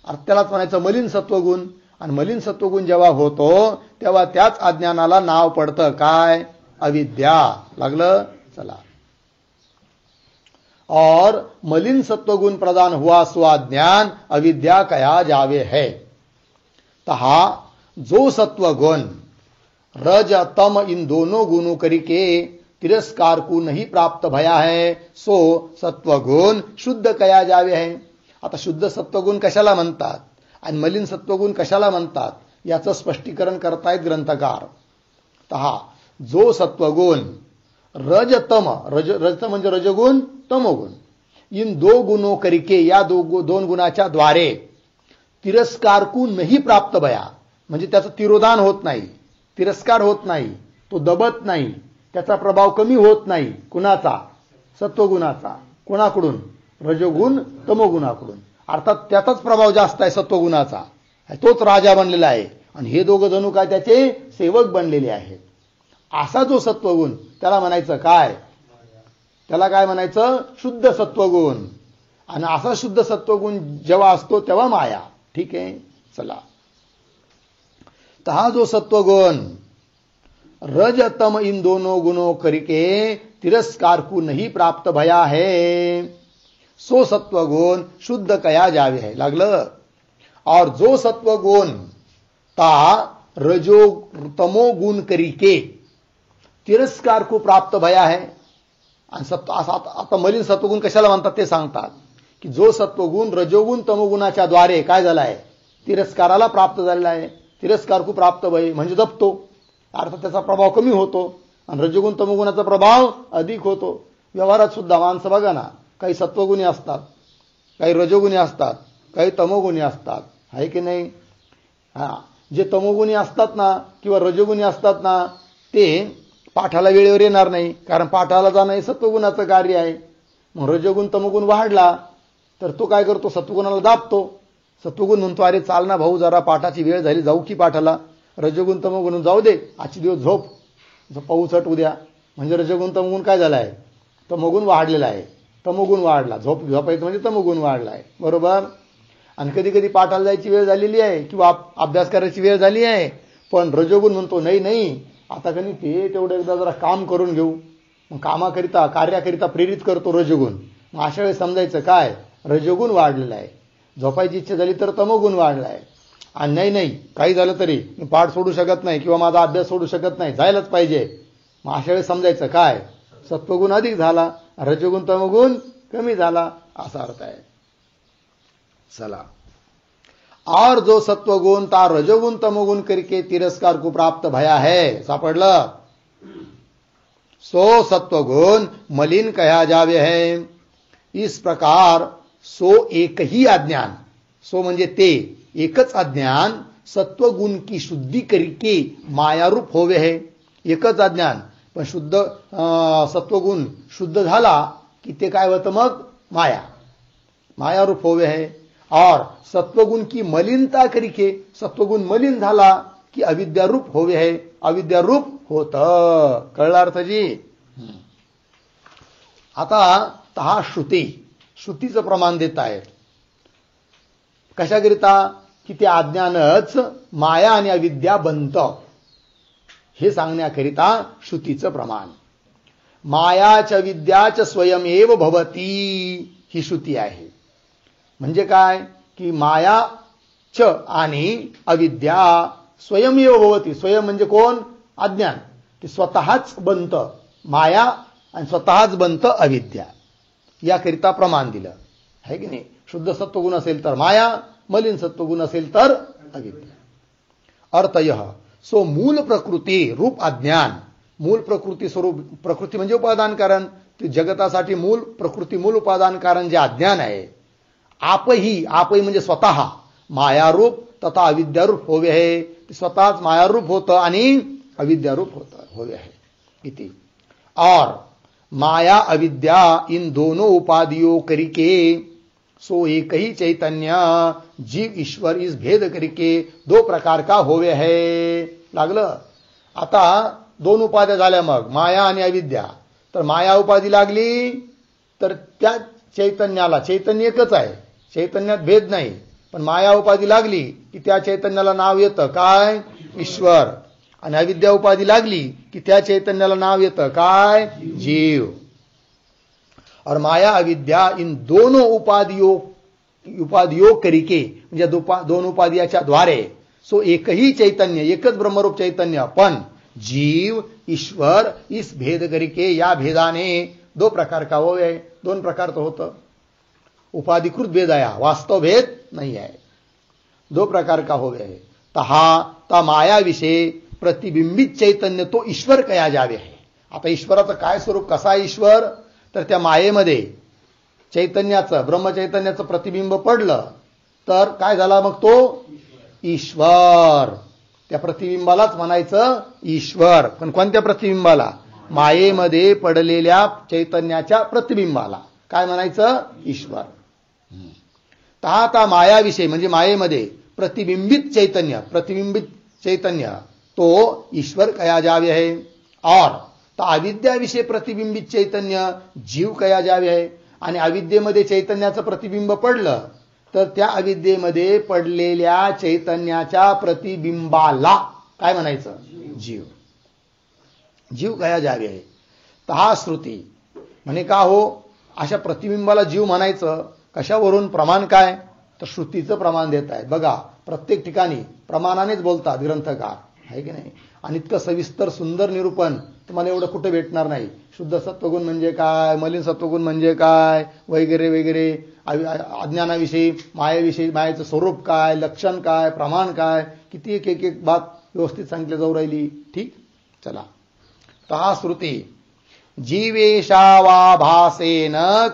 त्यालाच म्हणायचं मलिन सत्वगुण. आणि मलिन सत्वगुण जेव्हा होतो तेव्हा त्याच अज्ञानाला नाव पडतं काय? अविद्या. लागलं? चला. और मलिन सत्वगुण प्रदान हुआ सो अज्ञान अविद्या कहा जावे है। तहा जो सत्वगुण रज तम इन दोनों गुणों करके तिरस्कार को नहीं प्राप्त भया है सो सत्वगुण शुद्ध कया जावे है। आता शुद्ध सत्वगुण कशाला म्हणतात आणि मलिन सत्वगुण कशाला म्हणतात याचं स्पष्टीकरण करतायत ग्रंथकार। तहा जो सत्वगुण रजतम रजतम म्हणजे रजगुण तमोगुण इन दो गुणों करके या दोन गुणाच्या द्वारे तिरस्कार को नहीं प्राप्त भया म्हणजे त्याचं तिरोधान होत नाही, तिरस्कार होत नाही, तो दबत नाही, त्याचा प्रभाव कमी होत नाही। कुणाचा? सत्वगुणाचा। कोणाकडून? रजोगुण तमोगुणाकडून। अर्थात त्याचाच प्रभाव जास्त आहे सत्वगुणाचा, तोच राजा बनलेला आहे आणि हे दोघं जणू काय त्याचे सेवक बनलेले आहेत। असा जो सत्वगुण त्याला म्हणायचं काय? त्याला काय म्हणायचं? शुद्ध सत्वगुण। आणि असा शुद्ध सत्वगुण जेव्हा असतो तेव्हा माया। ठीक आहे, चला। तर हा जो सत्वगुण रजतम इन दोनों गुणों करके तिरस्कार को नहीं प्राप्त भया है सो सत्वगुण शुद्ध कया जावे है। लागलं? और जो सत्वगुण ता रजो तमो गुण करके तिरस्कार को प्राप्त भया है। आता मलिन सत्वगुण कशाला म्हणतात ते सांगतात की जो सत्वगुण रजोगुण तमोगुणाच्या द्वारे काय झालाय? तिरस्काराला प्राप्त झालेला आहे। तिरस्कार को प्राप्त भय म्हणजे जपतो, अर्थात त्याचा प्रभाव कमी होतो आणि रजोगुण तमोगुणाचा प्रभाव अधिक होतो। व्यवहारात सुद्धा माणसं बघा ना, काही सत्वगुणी असतात, काही रजोगुणी असतात, काही तमोगुणी असतात, आहे की नाही? जे तमोगुणी असतात ना किंवा रजोगुणी असतात ना ते पाठाला वेळेवर येणार नाही, कारण पाठाला जाणं हे सत्वगुणाचं कार्य आहे। मग रजोगुण तमोगुण वाढला तर तो काय करतो? सत्वगुणाला दाबतो। सत्वगुण म्हणतो अरे चाल ना भाऊ, जरा पाठाची वेळ झाली, जाऊ की पाठाला। रजोगुण तमोगुण जाऊ दे, आजची दिवस झोप, पाऊस हट उद्या। म्हणजे रजोगुण तमोगुण काय झाला आहे? तमोगुण वाढलेला आहे, तमोगुण वाढला, झोपायचं म्हणजे तमोगुण वाढला आहे, बरोबर? आणि कधी कधी पाठाला जायची वेळ झालेली आहे किंवा अभ्यास करायची वेळ झाली आहे, पण रजोगुण म्हणतो नाही नाही आता कधी ते तेवढं एकदा जरा काम करून घेऊ। मग कामाकरिता कार्याकरिता प्रेरित करतो रजोगुण। मग अशा वेळेस समजायचं काय? रजोगुण वाढलेला आहे। झोपायची इच्छा झाली तर तमोगुण वाढला आहे। आणि नाही नाही काही झालं तरी मी पाठ सोडू शकत नाही किंवा माझा अभ्यास सोडू शकत नाही, जायलाच पाहिजे। मग अशा वेळेस समजायचं काय? सत्वगुण अधिक झाला, रजोगुण तमोगुण कमी झाला, असा अर्थ आहे। चला। और जो सत्वगुण ता रजोगुण तमोगुण करके तिरस्कार को प्राप्त भया है, सापडलं? सो सत्वगुण मलिन कहा जावे है। इस प्रकार सो एक ही अज्ञान, सो म्हणजे ते एकच अज्ञान सत्वगुण की शुद्धि करके मायारूप होवे है। एकच अज्ञान, पण शुद्ध सत्वगुण शुद्ध झाला की ते काय होतं? मग माया, मायारूप होवे है। और सत्वगुण की मलिनता करके सत्वगुण मलिन झाला की अविद्यारूप होवे है, अविद्यारूप होतं। कळलं अर्थ जी? आता हा श्रुतीचं प्रमाण देत आहेत कशाकरिता? की ते अज्ञानच माया आणि अविद्या बनतं हे सांगण्याकरिता श्रुतीचं प्रमाण। मायाच विद्याच स्वयमेव भवती ही श्रुती आहे। म्हणजे काय? की माया च आणि अविद्या स्वयमेव भवती। स्वयं म्हणजे कोण? अज्ञान, ते स्वतःच बनतं माया आणि स्वतःच बनतं अविद्या, याकरिता प्रमाण दिलं आहे की नाही? शुद्ध सत्वगुण असेल तर माया, मलिन सत्वगुण असेल तर अविद्या। अर्थ यह सो मूल प्रकृती रूप अज्ञान, मूल प्रकृती स्वरूप, प्रकृती म्हणजे उपादान कारण, ते जगतासाठी मूल प्रकृती मूल उपादान कारण जे अज्ञान आहे, आपही म्हणजे स्वतः मायारूप तथा अविद्यारूप होवे है। ते स्वतःच मायारूप होतं आणि अविद्यारूप होवे है इति। और माया अविद्या इन दोनों उपाधियों करके सो एक ही चैतन्य जीव ईश्वर इस भेद करके दो प्रकार का होवे है। लागलं? आता दोन उपाध्या झाल्या, मग माया आणि अविद्या। तर माया उपाधी लागली तर त्या चैतन्याला, चैतन्य एकच आहे, चैतन्यात भेद नाही, पण माया उपाधी लागली की त्या चैतन्याला नाव येतं काय? ईश्वर। आणि अविद्या उपाधी लागली की त्या चैतन्याला नाव येतं काय? जीव। और माया अविद्या इन दोनों उपाधियों करिके म्हणजे दोन उपाधियाच्या द्वारे सो एकही चैतन्य, एकच ब्रह्मरूप चैतन्य, पण जीव ईश्वर इस भेद करिके, या भेदाने दो प्रकार का हो है, दोन प्रकार तो होतं. उपाधिकृत भेद आहे, वास्तव भेद नाही आहे. दो प्रकार का हो है. ता माया विषय प्रतिबिंबित चैतन्य तो ईश्वर कया जावे आहे. आता ईश्वराचं काय स्वरूप, कसा आहे ईश्वर, तर त्या मायेमध्ये चैतन्याचं, ब्रह्मचैतन्याचं प्रतिबिंब पडलं तर काय झाला मग तो ईश्वर. त्या प्रतिबिंबालाच म्हणायचं ईश्वर. पण कोणत्या प्रतिबिंबाला? मायेमध्ये पडलेल्या चैतन्याच्या प्रतिबिंबाला काय म्हणायचं? ईश्वर. ता मायाविषयी म्हणजे मायेमध्ये प्रतिबिंबित चैतन्य तो ईश्वर कया जावे है. और ता अविद्याविषयी प्रतिबिंबित चैतन्य जीव कया जावे है. आणि अविद्येमध्ये चैतन्याचं प्रतिबिंब पडलं तर त्या अविद्येमध्ये पडलेल्या चैतन्याच्या प्रतिबिंबाला काय म्हणायचं? जीव. जीव कया जावे आहे. हा श्रुती म्हणे का हो अशा प्रतिबिंबाला जीव म्हणायचं कशावरून? प्रमाण काय? तर श्रुतीचं प्रमाण देत आहेत. बघा प्रत्येक ठिकाणी प्रमाणानेच बोलतात ग्रंथकार, आहे की नाही. आणि इतकं सविस्तर सुंदर निरूपण तुम्हाला एवढं कुठे भेटणार नाही. शुद्ध सत्वगुण म्हणजे काय, मलिन सत्वगुण म्हणजे काय, वगैरे वगैरे, अज्ञानाविषयी, मायेविषयी, मायेचं स्वरूप काय, लक्षण काय, प्रमाण काय, किती एक एक बात व्यवस्थित सांगितली जाऊ राहिली. ठीक, चला. ता श्रुती जीवेशावाभासेन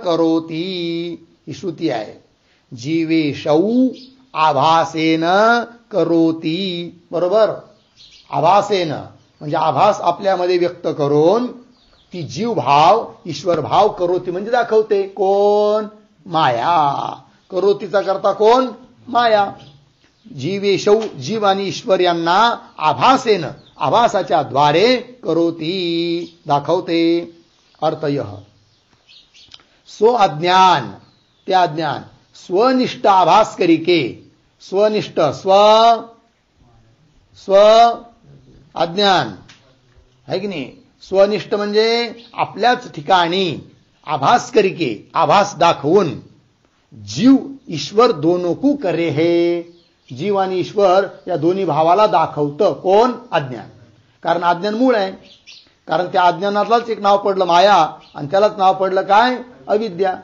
करोती, ही श्रुती आहे. जीवेशौ आभासेन करोती, बरोबर. आभासेन म्हणजे आभास आपल्यामध्ये व्यक्त करून ती जीव भाव ईश्वर भाव करोती म्हणजे दाखवते. कोण? माया. करोतीचा करता कोण? माया. जीवेशौ जीव आणि ईश्वर यांना आभासेन आभासाच्या द्वारे करोती दाखवते. अर्थयः सो अज्ञान, ते अज्ञान स्वनिष्ठ आभास करिके, स्वनिष्ठ स्व अज्ञान आहे की नाही. स्वनिष्ठ म्हणजे आपल्याच ठिकाणी आभास करिके, आभास दाखवून जीव ईश्वर दोनों को करे है. जीव आणि ईश्वर या दोन्ही भावाला दाखवतं. कोण? अज्ञान. कारण अज्ञान मूळ आहे. कारण त्या अज्ञानालाच एक नाव पडलं माया आणि त्यालाच नाव पडलं काय? अविद्या.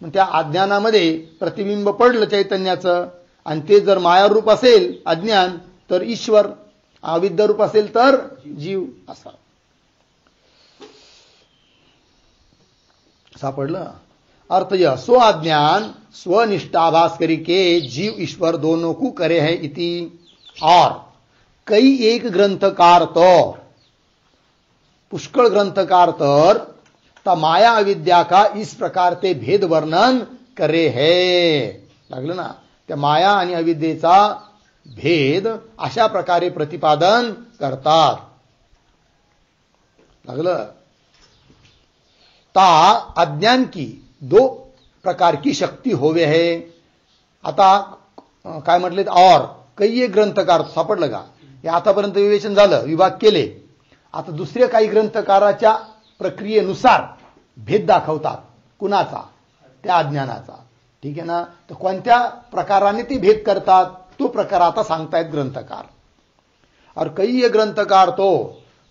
मग त्या अज्ञानामध्ये प्रतिबिंब पडलं चैतन्याचं आणि ते जर मायारूप असेल अज्ञान तर ईश्वर, अविद्यारूप असेल तर जीव. असा सापडलं. अर्थ यह सो अज्ञान स्वनिष्ठाभास करिके जीव ईश्वर दोनों को करे है इति. और कई एक ग्रंथकार तो, पुष्कळ ग्रंथकार तर माया अविद्या का इस प्रकार ते भेद वर्णन करे है. लागलं ना. त्या माया आणि अविद्येचा भेद अशा प्रकारे प्रतिपादन करतात. लागलं. ता अज्ञान की दो प्रकार की शक्ती होवे है. आता काय म्हटले? और काही एक ग्रंथकार सापडलं का? हे आतापर्यंत विवेचन झालं, विभाग केले. आता दुसरे काही ग्रंथकाराच्या प्रक्रियेनुसार भेद दाखवतात. कुणाचा? त्या अज्ञानाचा. ठीक आहे ना. तर कोणत्या प्रकाराने ते भेद करतात तो प्रकार आता सांगतायत ग्रंथकार. और कई ये ग्रंथकार तो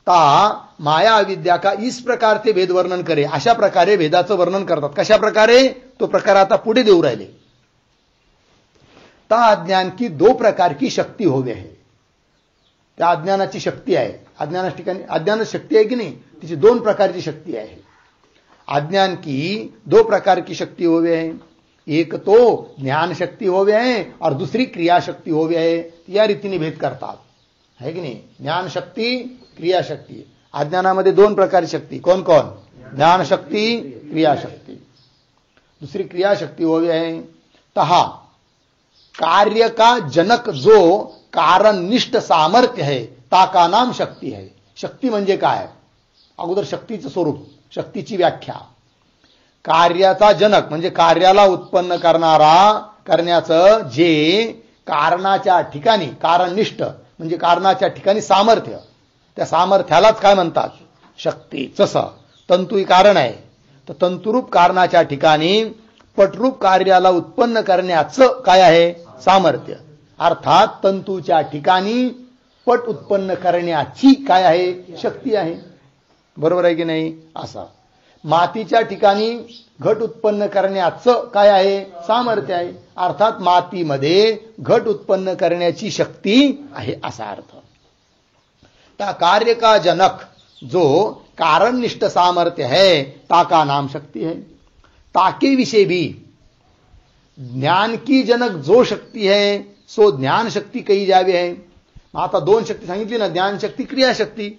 ता माया अविद्या का इस प्रकार ते भेद वर्णन करे, अशा प्रकारे भेदाचं वर्णन करतात. कशा प्रकारे? तो प्रकार आता पुढे देऊ राहिले. ता अज्ञान की दो प्रकार की शक्ती होवे है. त्या अज्ञानाची शक्ती आहे. अज्ञानाच्या ठिकाणी अज्ञानाची शक्ती आहे की नाही, तिची दोन प्रकारची शक्ती आहे. अज्ञान की दो प्रकार की शक्ती होवे है. एक तो ज्ञान शक्ती होवे है और दूसरी क्रिया शक्ती होवे है. या रीतीने भेद करतात, है की नाही. ज्ञान शक्ती, क्रिया शक्ती. अज्ञानामध्ये दोन प्रकारची शक्ती. कोण कोण? ज्ञान शक्ती, क्रिया शक्ती. दूसरी क्रिया शक्ती होवे है. तहा कार्य का जनक जो कारणनिष्ठ सामर्थ्य है ताका नाम शक्ती है. शक्ती म्हणजे काय? अगोदर शक्तीचं स्वरूप, शक्तीची व्याख्या. कार्याचा जनक म्हणजे कार्याला उत्पन्न करण्याचं जे कारणाच्या ठिकाणी, कारणनिष्ठ म्हणजे कारणाच्या ठिकाणी सामर्थ्य, त्या सामर्थ्यालाच काय म्हणतात? शक्ती. जसं तंतू कारण आहे, तर तंतुरूप कारणाच्या ठिकाणी पटरूप कार्याला उत्पन्न करण्याचं काय आहे? सामर्थ्य. अर्थात तंतूच्या ठिकाणी पट उत्पन्न करण्याची काय आहे? शक्ती आहे. बरोबर आहे की नाही? असा मातीच्या ठिकाणी घट उत्पन्न करण्याचं काय आहे? सामर्थ्य आहे. अर्थात मातीमध्ये घट उत्पन्न करण्याची शक्ती आहे असा अर्थ. ता कार्य का जनक जो कारणनिष्ठ सामर्थ्य है ताका नाम शक्ति है. ताके विषय भी ज्ञान की जनक जो शक्ती है सो ज्ञान शक्ती कही जावे है. आता दोन शक्ती सांगितली ना, ज्ञान शक्ती, क्रियाशक्ती.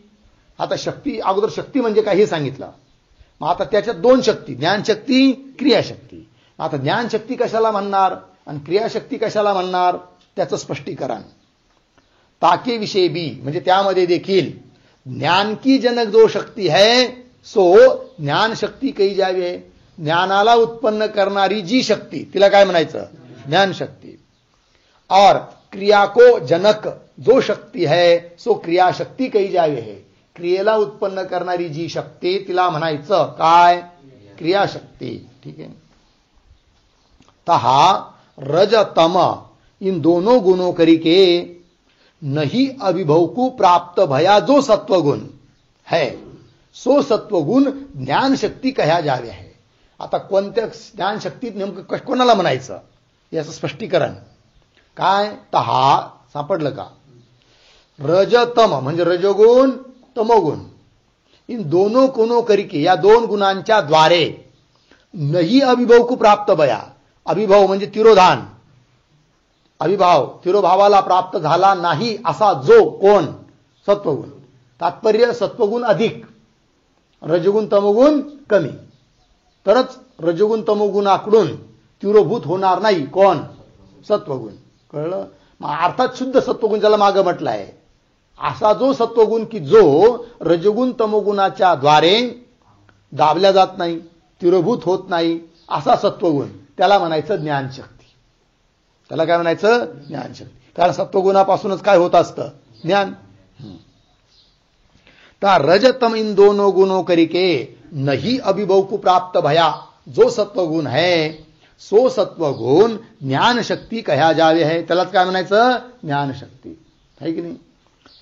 आता शक्ती अगोदर शक्ती म्हणजे काय हे सांगितलं. मग आता त्याच्यात दोन शक्ती, ज्ञानशक्ती, क्रियाशक्ती. आता ज्ञानशक्ती कशाला म्हणणार आणि क्रियाशक्ती कशाला म्हणणार त्याचं स्पष्टीकरण. ताके विषय बी म्हणजे त्यामध्ये देखील ज्ञान की जनक जो शक्ती है सो ज्ञान शक्ती कही जावी है. ज्ञानाला उत्पन्न करणारी जी शक्ती तिला काय म्हणायचं? ज्ञान शक्ती. और क्रिया को जनक जो शक्ती है सो क्रिया शक्ती कही जावी है. क्रियेला उत्पन्न करणारी जी शक्ती तिला म्हणायचं काय? क्रियाशक्ती. ठीक है. तहा रज तम इन दोनों गुणों करके नहीं अभिभव को प्राप्त भया जो सत्वगुण है सो सत्वगुण ज्ञान शक्ती कहा जावे है. आता कोणत्या ज्ञान शक्तीत नेमकं कोणाला म्हणायचं याचं स्पष्टीकरण काय? तहा सापडलं का? रजतम म्हणजे रजोगुण, तमोगुण. इन दोनों गुणों करके या दोन गुणांच्या द्वारे नहीं अभिभव को प्राप्त भया. अभिभव म्हणजे तिरोधान, अभिभाव, तिरोभावाला प्राप्त झाला नाही असा जो कोण? सत्वगुण. तात्पर्य सत्वगुण अधिक, रजगुण तमोगुण कमी. तरच रजगुण तमोगुणाकडून तिरोभूत होणार नाही कोण? सत्वगुण. कळलं? अर्थात शुद्ध सत्वगुण ज्याला मागे म्हटलं आहे असा जो सत्वगुण की जो रजगुण तमोगुणाच्या द्वारे दाबल्या जात नाही, तिरोभूत होत नाही असा सत्वगुण त्याला म्हणायचं ज्ञानशक्ती. त्याला काय म्हणायचं? ज्ञानशक्ती. कारण सत्वगुणापासूनच काय होत असतं? ज्ञान. तर रजतम इन दोनों गुणों करके नहीं अभिभव को प्राप्त भया जो सत्वगुण है सो सत्वगुण ज्ञान शक्ती कहा जावे है. त्यालाच काय म्हणायचं? ज्ञान शक्ती. है की नाही?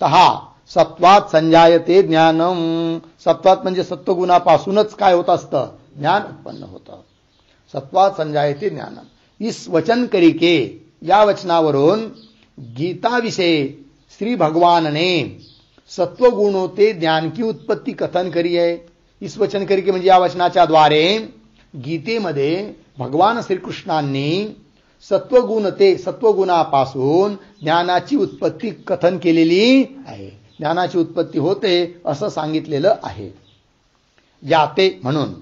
तहा सत्वात संजायते ज्ञानम. सत्वात म्हणजे सत्वगुणापासूनच काय होत असतं? ज्ञान उत्पन्न होतं. सत्वात संजायते ज्ञानम. इस वचन करिके या वचनावरून गीता विषय श्री भगवान ने सत्वगुणों ते ज्ञान की उत्पत्ती कथन करी है. इस वचन करिके म्हणजे या वचनाच्या द्वारे गीतेमध्ये भगवान श्रीकृष्णांनी सत्वगुण ते सत्वगुणापासून ज्ञानाची उत्पत्ती कथन केलेली आहे. ज्ञानाची उत्पत्ती होते असं सांगितलेलं आहे. याते म्हणून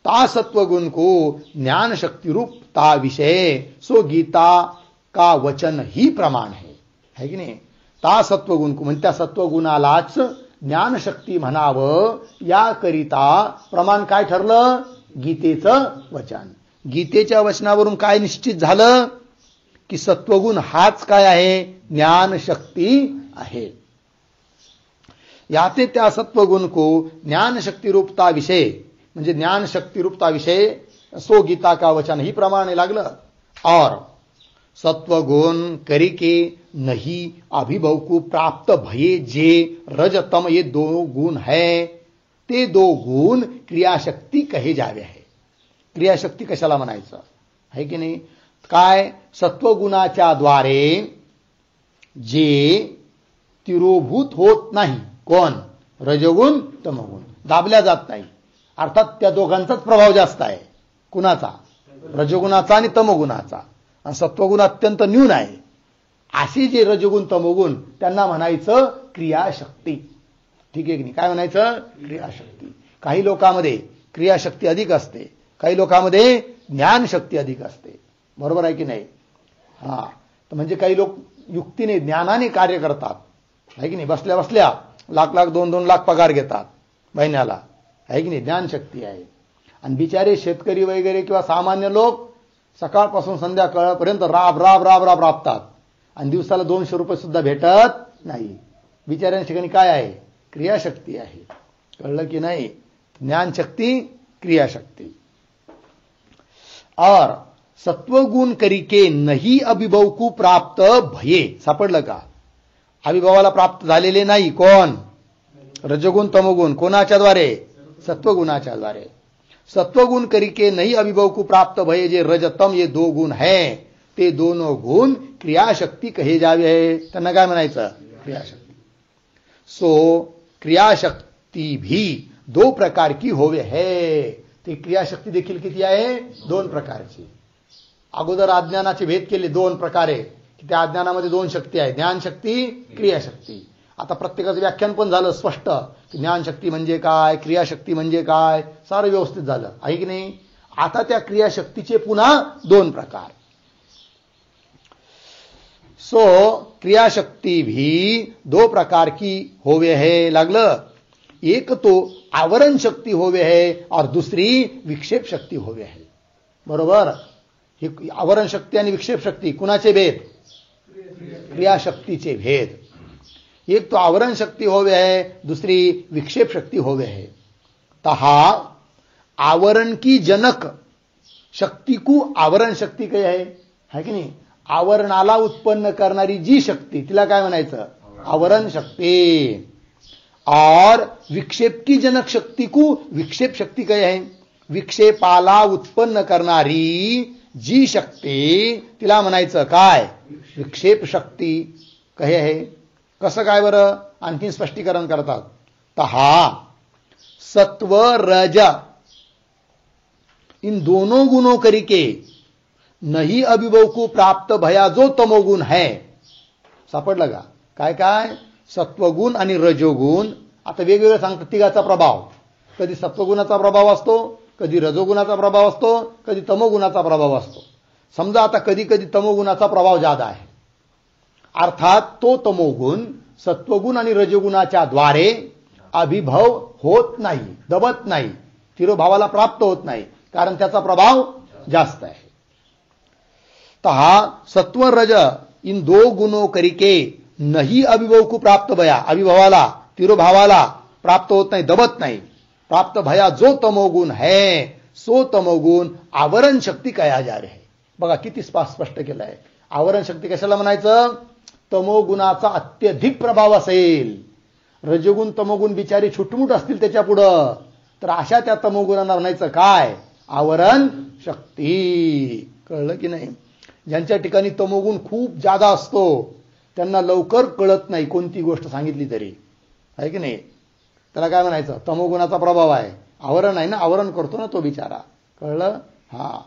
ता सत्वगुण को ज्ञान शक्ति रूप ता विषय सो गीता का वचन ही प्रमाण है की नाही? ता सत्वगुण को म्हणजे त्या सत्वगुणालाच ज्ञानशक्ती म्हणावं याकरिता प्रमाण काय ठरलं? गीतेचं वचन. गीतेच्या वचनावरून काय निश्चित झालं की सत्वगुण हाच काय आहे? ज्ञानशक्ती आहे. याते त्या सत्वगुण को ज्ञान शक्ति रूपता विषय म्हणजे ज्ञान शक्ति रूपता विषय सो गीता का वचन ही प्रमाण लागलं. और सत्वगुण करिके नहीं अभिभव को प्राप्त भये जे रजतम ये दो गुण है ते दो गुण क्रियाशक्ती कहे जावे है. क्रियाशक्ती कशाला म्हणायचं आहे की नाही? काय? सत्वगुणाच्या द्वारे जे तिरोभूत होत नाही कोण? रजोगुण तमोगुण. दाबल्या जात नाही. अर्थात त्या दोघांचाच प्रभाव जास्त आहे. कुणाचा? रजोगुणाचा आणि तमोगुणाचा. आणि सत्वगुण अत्यंत न्यून आहे. असे जे रजोगुण तमोगुण त्यांना म्हणायचं क्रियाशक्ती. ठीक आहे की नाही? काय म्हणायचं? क्रियाशक्ती. काही लोकांमध्ये क्रियाशक्ती अधिक असते, काही लोकांमध्ये ज्ञानशक्ती अधिक असते. बरोबर आहे की नाही? हा. तर म्हणजे काही लोक युक्तीने ज्ञानाने कार्य करतात आहे की नाही? बसल्या बसल्या लाख लाख 2-2 लाख पगार घेतात महिन्याला आहे की नाही? ज्ञानशक्ती आहे. आणि बिचारे शेतकरी वगैरे किंवा सामान्य लोक सकाळपासून संध्याकाळपर्यंत राबतात आणि दिवसाला 200 रुपये सुद्धा भेटत नाही. बिचाऱ्यांच्या ठिकाणी काय आहे? क्रियाशक्ती आहे. कळलं की नाही? ज्ञानशक्ती क्रिया शक्ति। और सत्वगुण करिके नहीं अभिभव को प्राप्त भये, सापडलं का? अभिभवाला प्राप्त झालेले नाही कोण? रजगुण तमोगुण. कोणाच्या द्वारे? सत्वगुणाच्या द्वारे. सत्वगुण करिके नहीं अभिभव को प्राप्त भये, जे रजतम ये दो गुण है ते दोनों गुण क्रियाशक्ती कहे जावे है. त्यांना काय म्हणायचं? क्रियाशक्ती. सो क्रियाशक्ती भी दो प्रकार की होवे है. ती क्रियाशक्ती देखील किती आहे? दोन प्रकारची. अगोदर अज्ञानाचे भेद केले दोन प्रकारे, की त्या अज्ञानामध्ये दोन शक्ती आहे, ज्ञानशक्ती, क्रियाशक्ती. आता प्रत्येकाचं व्याख्यान पण झालं स्पष्ट, की ज्ञानशक्ती म्हणजे काय, क्रियाशक्ती म्हणजे काय, सारं व्यवस्थित झालं आहे की नाही. आता त्या क्रियाशक्तीचे पुन्हा दोन प्रकार. सो क्रियाशक्ती भी दो प्रकार की होवे है. लागलं? एक तो आवरण शक्ती होवे है और दूसरी विक्षेप शक्ती होवे है. बरोबर? ही आवरण शक्ती आणि विक्षेप शक्ती कुणाचे भेद? क्रियाशक्तीचे भेद. एक तो आवरण शक्ती होवे है, दूसरी विक्षेप शक्ती होवे है. तहा आवरण की जनक शक्ती को आवरण शक्ती काय आहे की नाही? आवरणाला उत्पन्न करणारी जी शक्ती तिला काय म्हणायचं? आवरण शक्ती. और विक्षेप की जनक शक्ती को विक्षेप शक्ती काय आहे? विक्षेपाला उत्पन्न करणारी जी शक्ती तिला म्हणायचं काय? विक्षेप शक्ती कहे आहे. कसं काय बरं? आणखी स्पष्टीकरण करतात. तहा सत्व रज इन दोनों गुणों करिके नहीं अभिभव को प्राप्त भया जो तमोगुण है. सापडलं का? काय काय? सत्वगुण आणि रजोगुण. आता वेगवेगळं सांगतात तिघाचा प्रभाव. कधी सत्वगुणाचा प्रभाव असतो, कधी रजोगुणाचा प्रभाव असतो, कधी तमोगुणाचा प्रभाव असतो. समजा आता कधी कधी तमोगुणाचा प्रभाव जादा आहे, अर्थात तो तमोगुण सत्वगुण आणि रजोगुणाच्या द्वारे अभिभव होत नाही, दबत नाही, तिरोभावाला प्राप्त होत नाही, कारण त्याचा प्रभाव जास्त आहे. तहा सत्व रज इन दो गुणों करिके नहीं अभिभव को प्राप्त भया, अभिभवाला तिरोभावाला प्राप्त होत नाही, दबत नाही. प्राप्त भया जो तमोगुण है सो तमोगुण आवरण शक्ती कया जा रहे. बघा किती स्पष्ट केलं आहे. आवरण शक्ती कशाला म्हणायचं? तमोगुणाचा अत्यधिक प्रभाव असेल, रजोगुण तमोगुण बिचारी छुटमुट असतील त्याच्या पुढं, तर अशा त्या तमोगुणांना म्हणायचं काय? आवरण शक्ती. कळलं की नाही? ज्यांच्या ठिकाणी तमोगुण खूप जादा असतो त्यांना लवकर कळत नाही कोणती गोष्ट सांगितली तरी, आहे की नाही? त्याला काय म्हणायचं? तमोगुणाचा प्रभाव आहे, आवरण आहे ना, आवरण करतो ना तो बिचारा. कळलं? हा,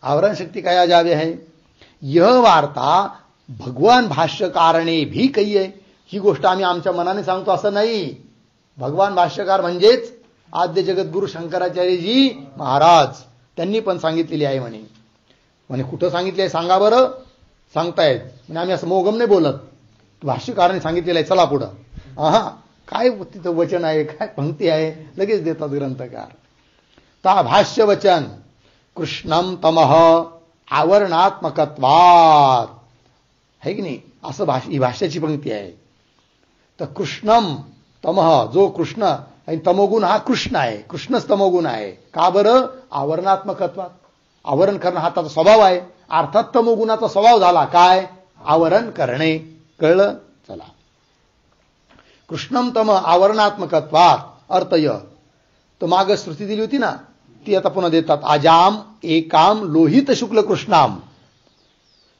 आवरण शक्ती कया जावे है. यह वार्ता भगवान भाष्यकारणे भी कही आहे. ही गोष्ट आम्ही आमच्या मनाने सांगतो असं नाही. भगवान भाष्यकार म्हणजेच आद्य जगद्गुरु शंकराचार्यजी महाराज त्यांनी पण सांगितलेली आहे म्हणे. म्हणे कुठं सांगितले आहे सांगा बरं? सांगतायत म्हणजे आम्ही असं मोगम नाही बोलत, भाष्यकाराने सांगितलेलं आहे. चला पुढं. हा, काय तिथं वचन आहे, काय पंक्ती आहे, लगेच देतात ग्रंथकार. ता भाष्य वचन कृष्णम तमः आवरणात्मकत्वात्, है की नाही? असं ही भाष्याची पंक्ती आहे. तर कृष्णम तमः, जो कृष्ण आणि तमोगुण हा कृष्ण आहे, कृष्णच तमोगुण आहे. का बरं? आवरणात्मकत्वात, आवरण करणं हा त्याचा स्वभाव आहे. अर्थात तमोगुणाचा स्वभाव झाला काय? आवरण करणे. कळलं? चला. कृष्णम तम आवरणात्मकत्वात अर्थय. तो माग श्रुती दिली होती ना, ती आता पुन्हा देतात. आजाम एकाम लोहित शुक्ल कृष्णाम.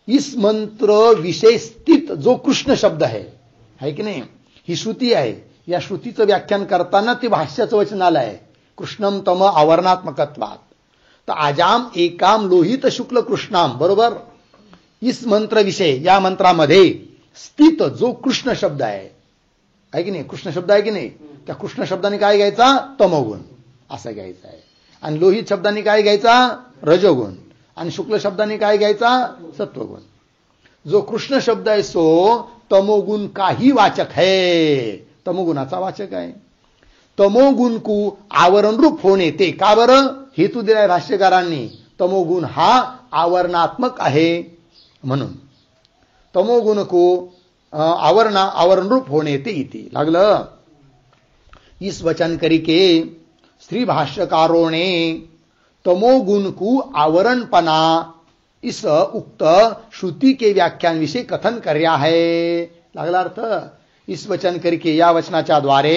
इस मंत्र विषय स्थित जो कृष्ण शब्द आहे की नाही, ही श्रुती आहे. या श्रुतीचं व्याख्यान करताना ते भाष्याचं वचन आलं आहे, कृष्णम तम आवरणात्मकत्वात. तर आजाम एकाम लोहित शुक्ल कृष्णाम, बरोबर. इस मंत्र विषय, या मंत्रामध्ये स्थित जो कृष्ण शब्द आहे की नाही, कृष्ण शब्द आहे की नाही, त्या कृष्ण शब्दाने काय घ्यायचा? तमोगुण असं घ्यायचं आहे. आणि लोहित शब्दाने काय घ्यायचा? रजोगुण. आणि शुक्ल शब्दाने काय घ्यायचा? सत्वगुण. जो कृष्ण शब्द आहे सो तमोगुण काही वाचक है, तमोगुणाचा वाचक आहे. तमोगुण को आवरण रूप होणे ते. का बरं? हेतू दिलाय भाष्यकारांनी, तमोगुण हा आवरणात्मक आहे म्हणून. तमोगुण को आवरण रूप होणे ते इति. लागलं? इस वचन करिके स्त्री भाष्यकारों ने तमोगुण को आवरणपना इस उक्त श्रुति के व्याख्यान विषय कथन कर्या है. लागला अर्थ. इस वचन करके या वचनाच्या द्वारे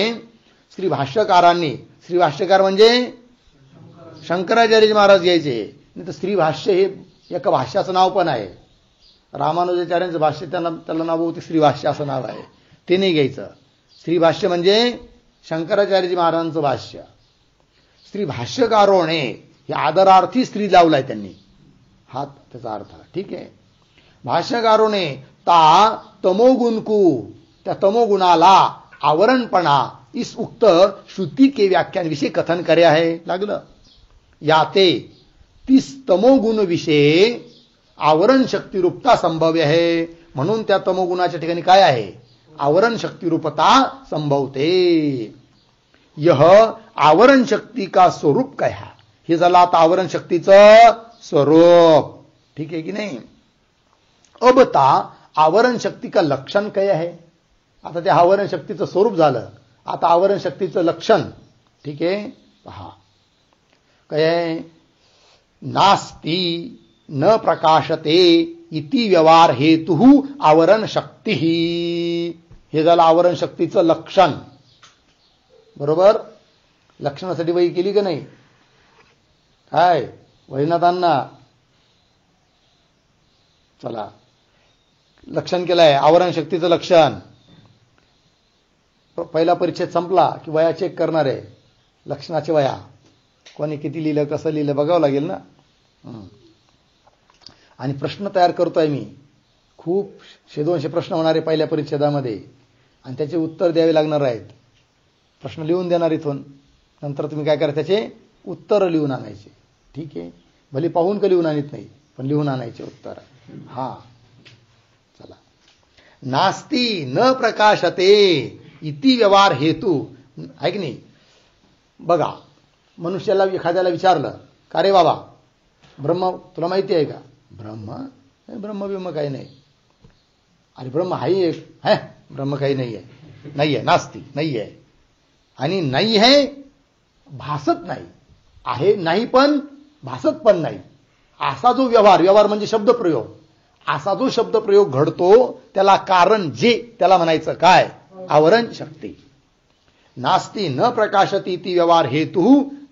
श्री भाष्यकारांनी, श्री भाष्यकार म्हणजे शंकराचार्य महाराज घ्यायचे, नाही तर श्री भाष्य हे एक भाष्याचं नाव पण आहे. रामानुजाचार्यांचं भाष्य त्याला नाव होते श्री भाष्य असं नाव आहे, ते नाही घ्यायचं. श्री भाष्य म्हणजे शंकराचार्यजी महाराजांचं भाष्य. श्री भाष्यकारोने हे आदरार्थी स्त्री लावलाय त्यांनी, हा त्याचा अर्थ. ठीक आहे. भाष्यकारोने ता तमोगुण को, त्या तमोगुणाला आवरणपणा इस उक्त श्रुति के व्याख्यान विषय कथन करे आहे. लागलं. याते तीस तमोगुण विषय आवरण शक्तिरूपता संभव्य आहे. म्हणून त्या तमोगुणाच्या ठिकाणी काय आहे? आवरण शक्तिरूपता संभवते. यह आवरण शक्ती का स्वरूप काय हा, हे झालं आता आवरण शक्तीचं स्वरूप. ठीक आहे की नाही. अब ता आवरण शक्ती का लक्षण काय आहे. आता ते आवरण शक्तीचं स्वरूप झालं, आता आवरण शक्तीचं लक्षण. ठीक आहे. पहा काय आहे. नास्ति न प्रकाशते इति व्यवहार हेतु आवरण शक्ती, हे झालं आवरण शक्तीचं लक्षण. बरोबर. लक्षणासाठी वही केली का नाही. काय वैनाथांना चला लक्षण केलंय, आवरण शक्तीचं लक्षण. पहिला परिच्छेद संपला की वया चेक करणार आहे, लक्षणाचे वया कोणी किती लिहिलं कसं लिहिलं बघावं लागेल ना. आणि प्रश्न तयार करतोय मी, खूप 100-200 प्रश्न होणार आहे पहिल्या परिच्छेदामध्ये, आणि त्याचे उत्तर द्यावे लागणार आहेत. प्रश्न लिहून देणार इथून, नंतर तुम्ही काय करा त्याचे उत्तर लिहून आणायचे. ठीक आहे. भले पाहून का लिहून आणत नाही, पण लिहून आणायचे उत्तर. हा चला. नास्ति न प्रकाशते इति व्यवहार हेतू, आहे की नाही. बघा, मनुष्याला एखाद्याला विचारलं का रे बाबा ब्रह्म तुला माहिती आहे का. ब्रह्म काही नाही. अरे ब्रह्म हाही एक है, ब्रह्म काही नाही आहे. नाही आहे, नास्ति नाही आहे. आणि नाही आहे भासत नाही, आहे नाही पण भासत पण नाही, असा जो व्यवहार म्हणजे शब्दप्रयोग, असा जो शब्दप्रयोग घडतो त्याला कारण जे, त्याला म्हणायचं काय. आवरण शक्ती. नास्ति न प्रकाशती ती व्यवहार हेतु,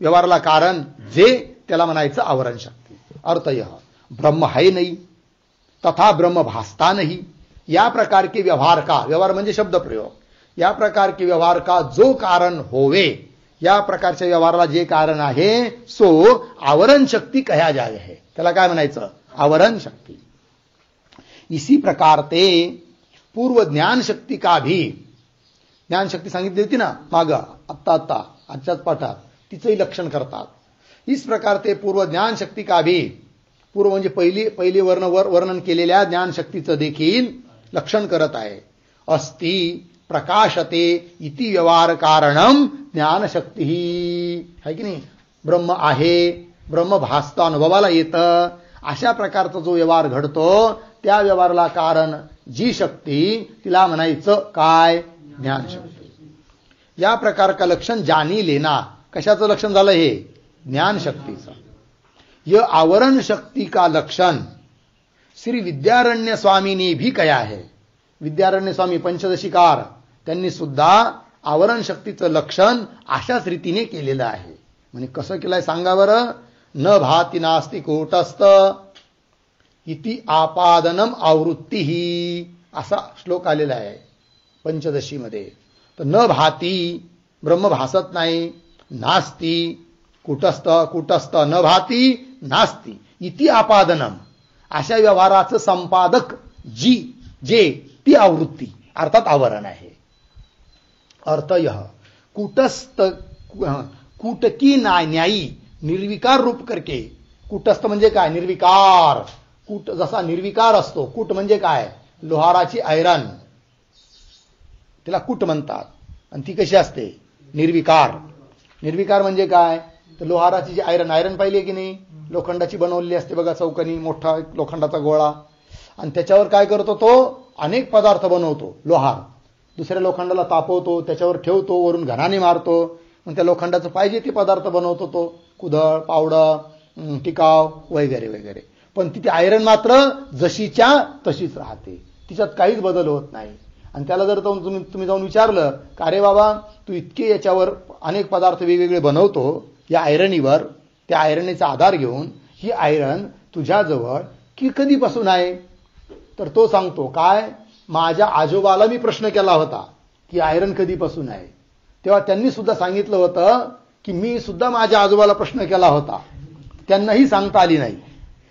व्यवहाराला कारण जे, त्याला म्हणायचं आवरण शक्ती. अर्थ यह ब्रह्म है नहीं तथा ब्रह्म भासता नहीं. या प्रकार के व्यवहार का, व्यवहार म्हणजे शब्दप्रयोग, या प्रकार के व्यवहार का जो कारण होवे, या प्रकारच्या व्यवहाराला जे कारण आहे सो आवरण शक्ती कहा जाए है, त्याला काय म्हणायचं आवरण शक्ती. इसी प्रकार ते पूर्व ज्ञान शक्ती का भी, ज्ञान शक्ती सांगितली होती ना माग आत्ता आजच्याच पाठात, तिचंही लक्षण करतात. इस प्रकार ते पूर्व ज्ञान शक्ती का भी, पूर्व म्हणजे पहिली वर्णन केलेल्या ज्ञान शक्तीचं देखील लक्षण करत आहे. अस्ति प्रकाशते इति व्यवहार कारणम ज्ञान शक्ती, है की नाही. ब्रह्म आहे, ब्रह्म भासतं, अनुभवाला येतं, अशा प्रकारचा जो व्यवहार घडतो त्या व्यवहाराला कारण जी शक्ती, तिला म्हणायचं काय ज्ञान शक्ती. या प्रकार का लक्षण जानी लेना, कशाचं लक्षण झालं हे ज्ञान शक्तीचं. यह आवरण शक्ती का लक्षण श्री विद्यारण्य स्वामी ने भी कया है. विद्यारण्य स्वामी पंचदशीकार त्यांनी सुद्धा आवरण शक्तीचं लक्षण अशाच रीतीने केलेलं आहे. म्हणजे कसं केलंय सांगा बरं. न भाति नास्ति कूटस्थ इति आपादनम आवृत्ती ही, असा श्लोक आलेला आहे पंचदशीमध्ये. तर न भाती ब्रह्म भासत नाही, नास्ति कुटस्थ न भाती नास्ति इति आपादनम, अशा व्यवहाराचं संपादक जे ती आवृत्ती अर्थात आवरण आहे. अर्थ यह कूटस्थ कूटकी न्यायी निर्विकार रूप करके. कूटस्थ म्हणजे काय निर्विकार. कूट जसा निर्विकार असतो, कूट म्हणजे काय लोहाराची आयरन, तिला कूट म्हणतात. आणि ती कशी असते निर्विकार. निर्विकार म्हणजे काय तर लोहाराची जी आयरन पाहिली की नाही, लोखंडाची बनवलेली असते बघा, चौकनी मोठा लोखंडाचा गोळा, आणि त्याच्यावर काय करतो तो अनेक पदार्थ बनवतो. लोहार दुसऱ्या लोखंडाला तापवतो, त्याच्यावर ठेवतो, वरून घणाने मारतो, मग त्या लोखंडाचं पाहिजे ते पदार्थ बनवतो तो, कुदळ, पावडं, टिकाव वगैरे वगैरे. पण ती आयरन मात्र जशीच्या तशीच राहते, तिच्यात काहीच बदल होत नाही. आणि त्याला जर तुम्ही जाऊन विचारलं का अरे बाबा तू इतके याच्यावर अनेक पदार्थ वेगवेगळे बनवतो या आयरनीवर, त्या आयरनीचा आधार घेऊन ही आयरन तुझ्याजवळ की कधीपासून आहे, तर तो सांगतो काय, माझ्या आजोबाला मी प्रश्न केला होता की आयरन कधीपासून आहे, तेव्हा त्यांनी सुद्धा सांगितलं होतं की मी सुद्धा माझ्या आजोबाला प्रश्न केला होता, त्यांनाही सांगता आली नाही.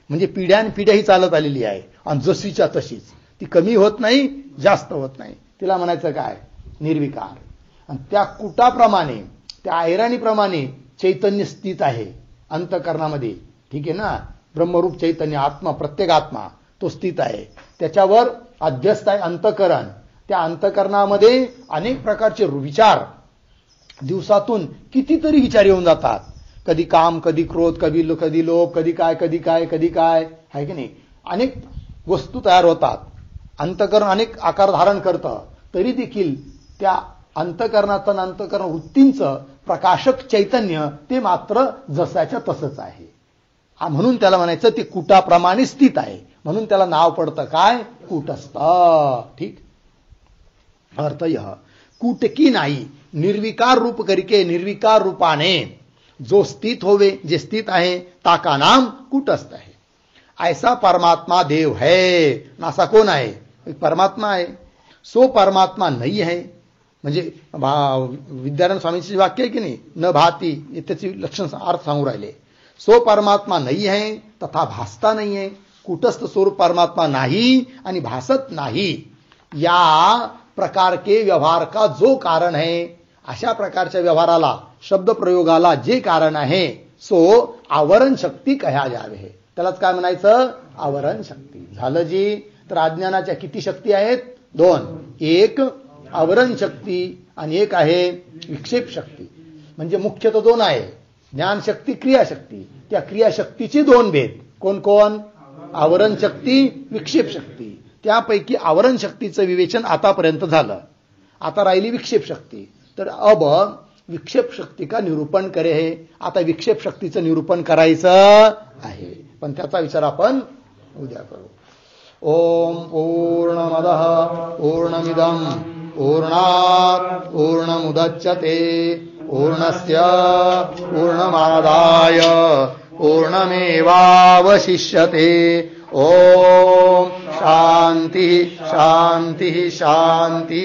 म्हणजे पिढ्यानपिढ्या ही चालत आलेली आहे आणि जशीच्या तशीच, ती कमी होत नाही जास्त होत नाही. तिला म्हणायचं काय, निर्विकार. आणि त्या कुटाप्रमाणे, त्या आयराणीप्रमाणे चैतन्य स्थित आहे अंतःकरणामध्ये. ठीक आहे ना, ब्रह्मरूप चैतन्य आत्मा, प्रत्येक आत्मा तो स्थित आहे. त्याच्यावर अध्यस्त आहे अंतःकरण. त्या अंतःकरणामध्ये अनेक प्रकारचे विचार, दिवसातून कितीतरी विचार येऊन जातात. कधी काम, कधी क्रोध, कधी लोभ, कधी काय आहे की नाही. अनेक वस्तू तयार होतात. अंतःकरण अनेक आकार धारण करतं, तरी देखील त्या अंतःकरणाचं, अंतःकरण वृत्तींचं प्रकाशक चैतन्य ते मात्र जसाच्या तसंच आहे. म्हणून त्याला म्हणायचं ते कुटाप्रमाणे स्थित आहे. म्हणून त्याला नाव पडतं काय, कूटस्थ. ठीक. अर्थ यह कूट की नाही, निर्विकार रूप करके निर्विकार रूपाने जो स्थित होवे, जे स्थित आहे ताका नाम कूटस्थ है. ऐसा परमात्मा देव है. असा कोण आहे, एक परमात्मा आहे. सो परमात्मा नाही आहे. म्हणजे विद्यारायण स्वामींचे वाक्य आहे की नाही, न भाती, त्याची लक्षण अर्थ सांगू राहिले. सो परमात्मा नाही आहे तथा भासता नाही आहे. कूटस्थ स्वरूप परमात्मा नाही आणि भासत नाही. या प्रकार के व्यवहार का जो कारण है, अशा प्रकारच्या व्यवहाराला, शब्द प्रयोगाला जे कारण आहे, सो आवरण शक्ती कहा जावे. त्यालाच काय म्हणायचं, आवरण शक्ती. झालं जी. तर अज्ञानाच्या किती शक्ती आहेत, दोन. एक आवरण शक्ती आणि एक आहे विक्षेप शक्ती. म्हणजे मुख्य तो दोन आहे, ज्ञान शक्ती, क्रियाशक्ती. त्या क्रियाशक्तीचे दोन भेद. कोण कोण, आवरण शक्ती, विक्षेप शक्ती. त्यापैकी आवरण शक्तीचं विवेचन आतापर्यंत झालं. आता राहिली विक्षेप शक्ती. तर अब विक्षेप शक्ती का निरूपण करे है. आता विक्षेप शक्तीचं निरूपण करायचं आहे, पण त्याचा विचार आपण उद्या करू. ओम पूर्णमदः पूर्णमिदं पूर्णात् पूर्णमुदच्यते पूर्णस्य पूर्णमादाय पूर्णमेवावशिष्यते. ओम शांति शांति शांति.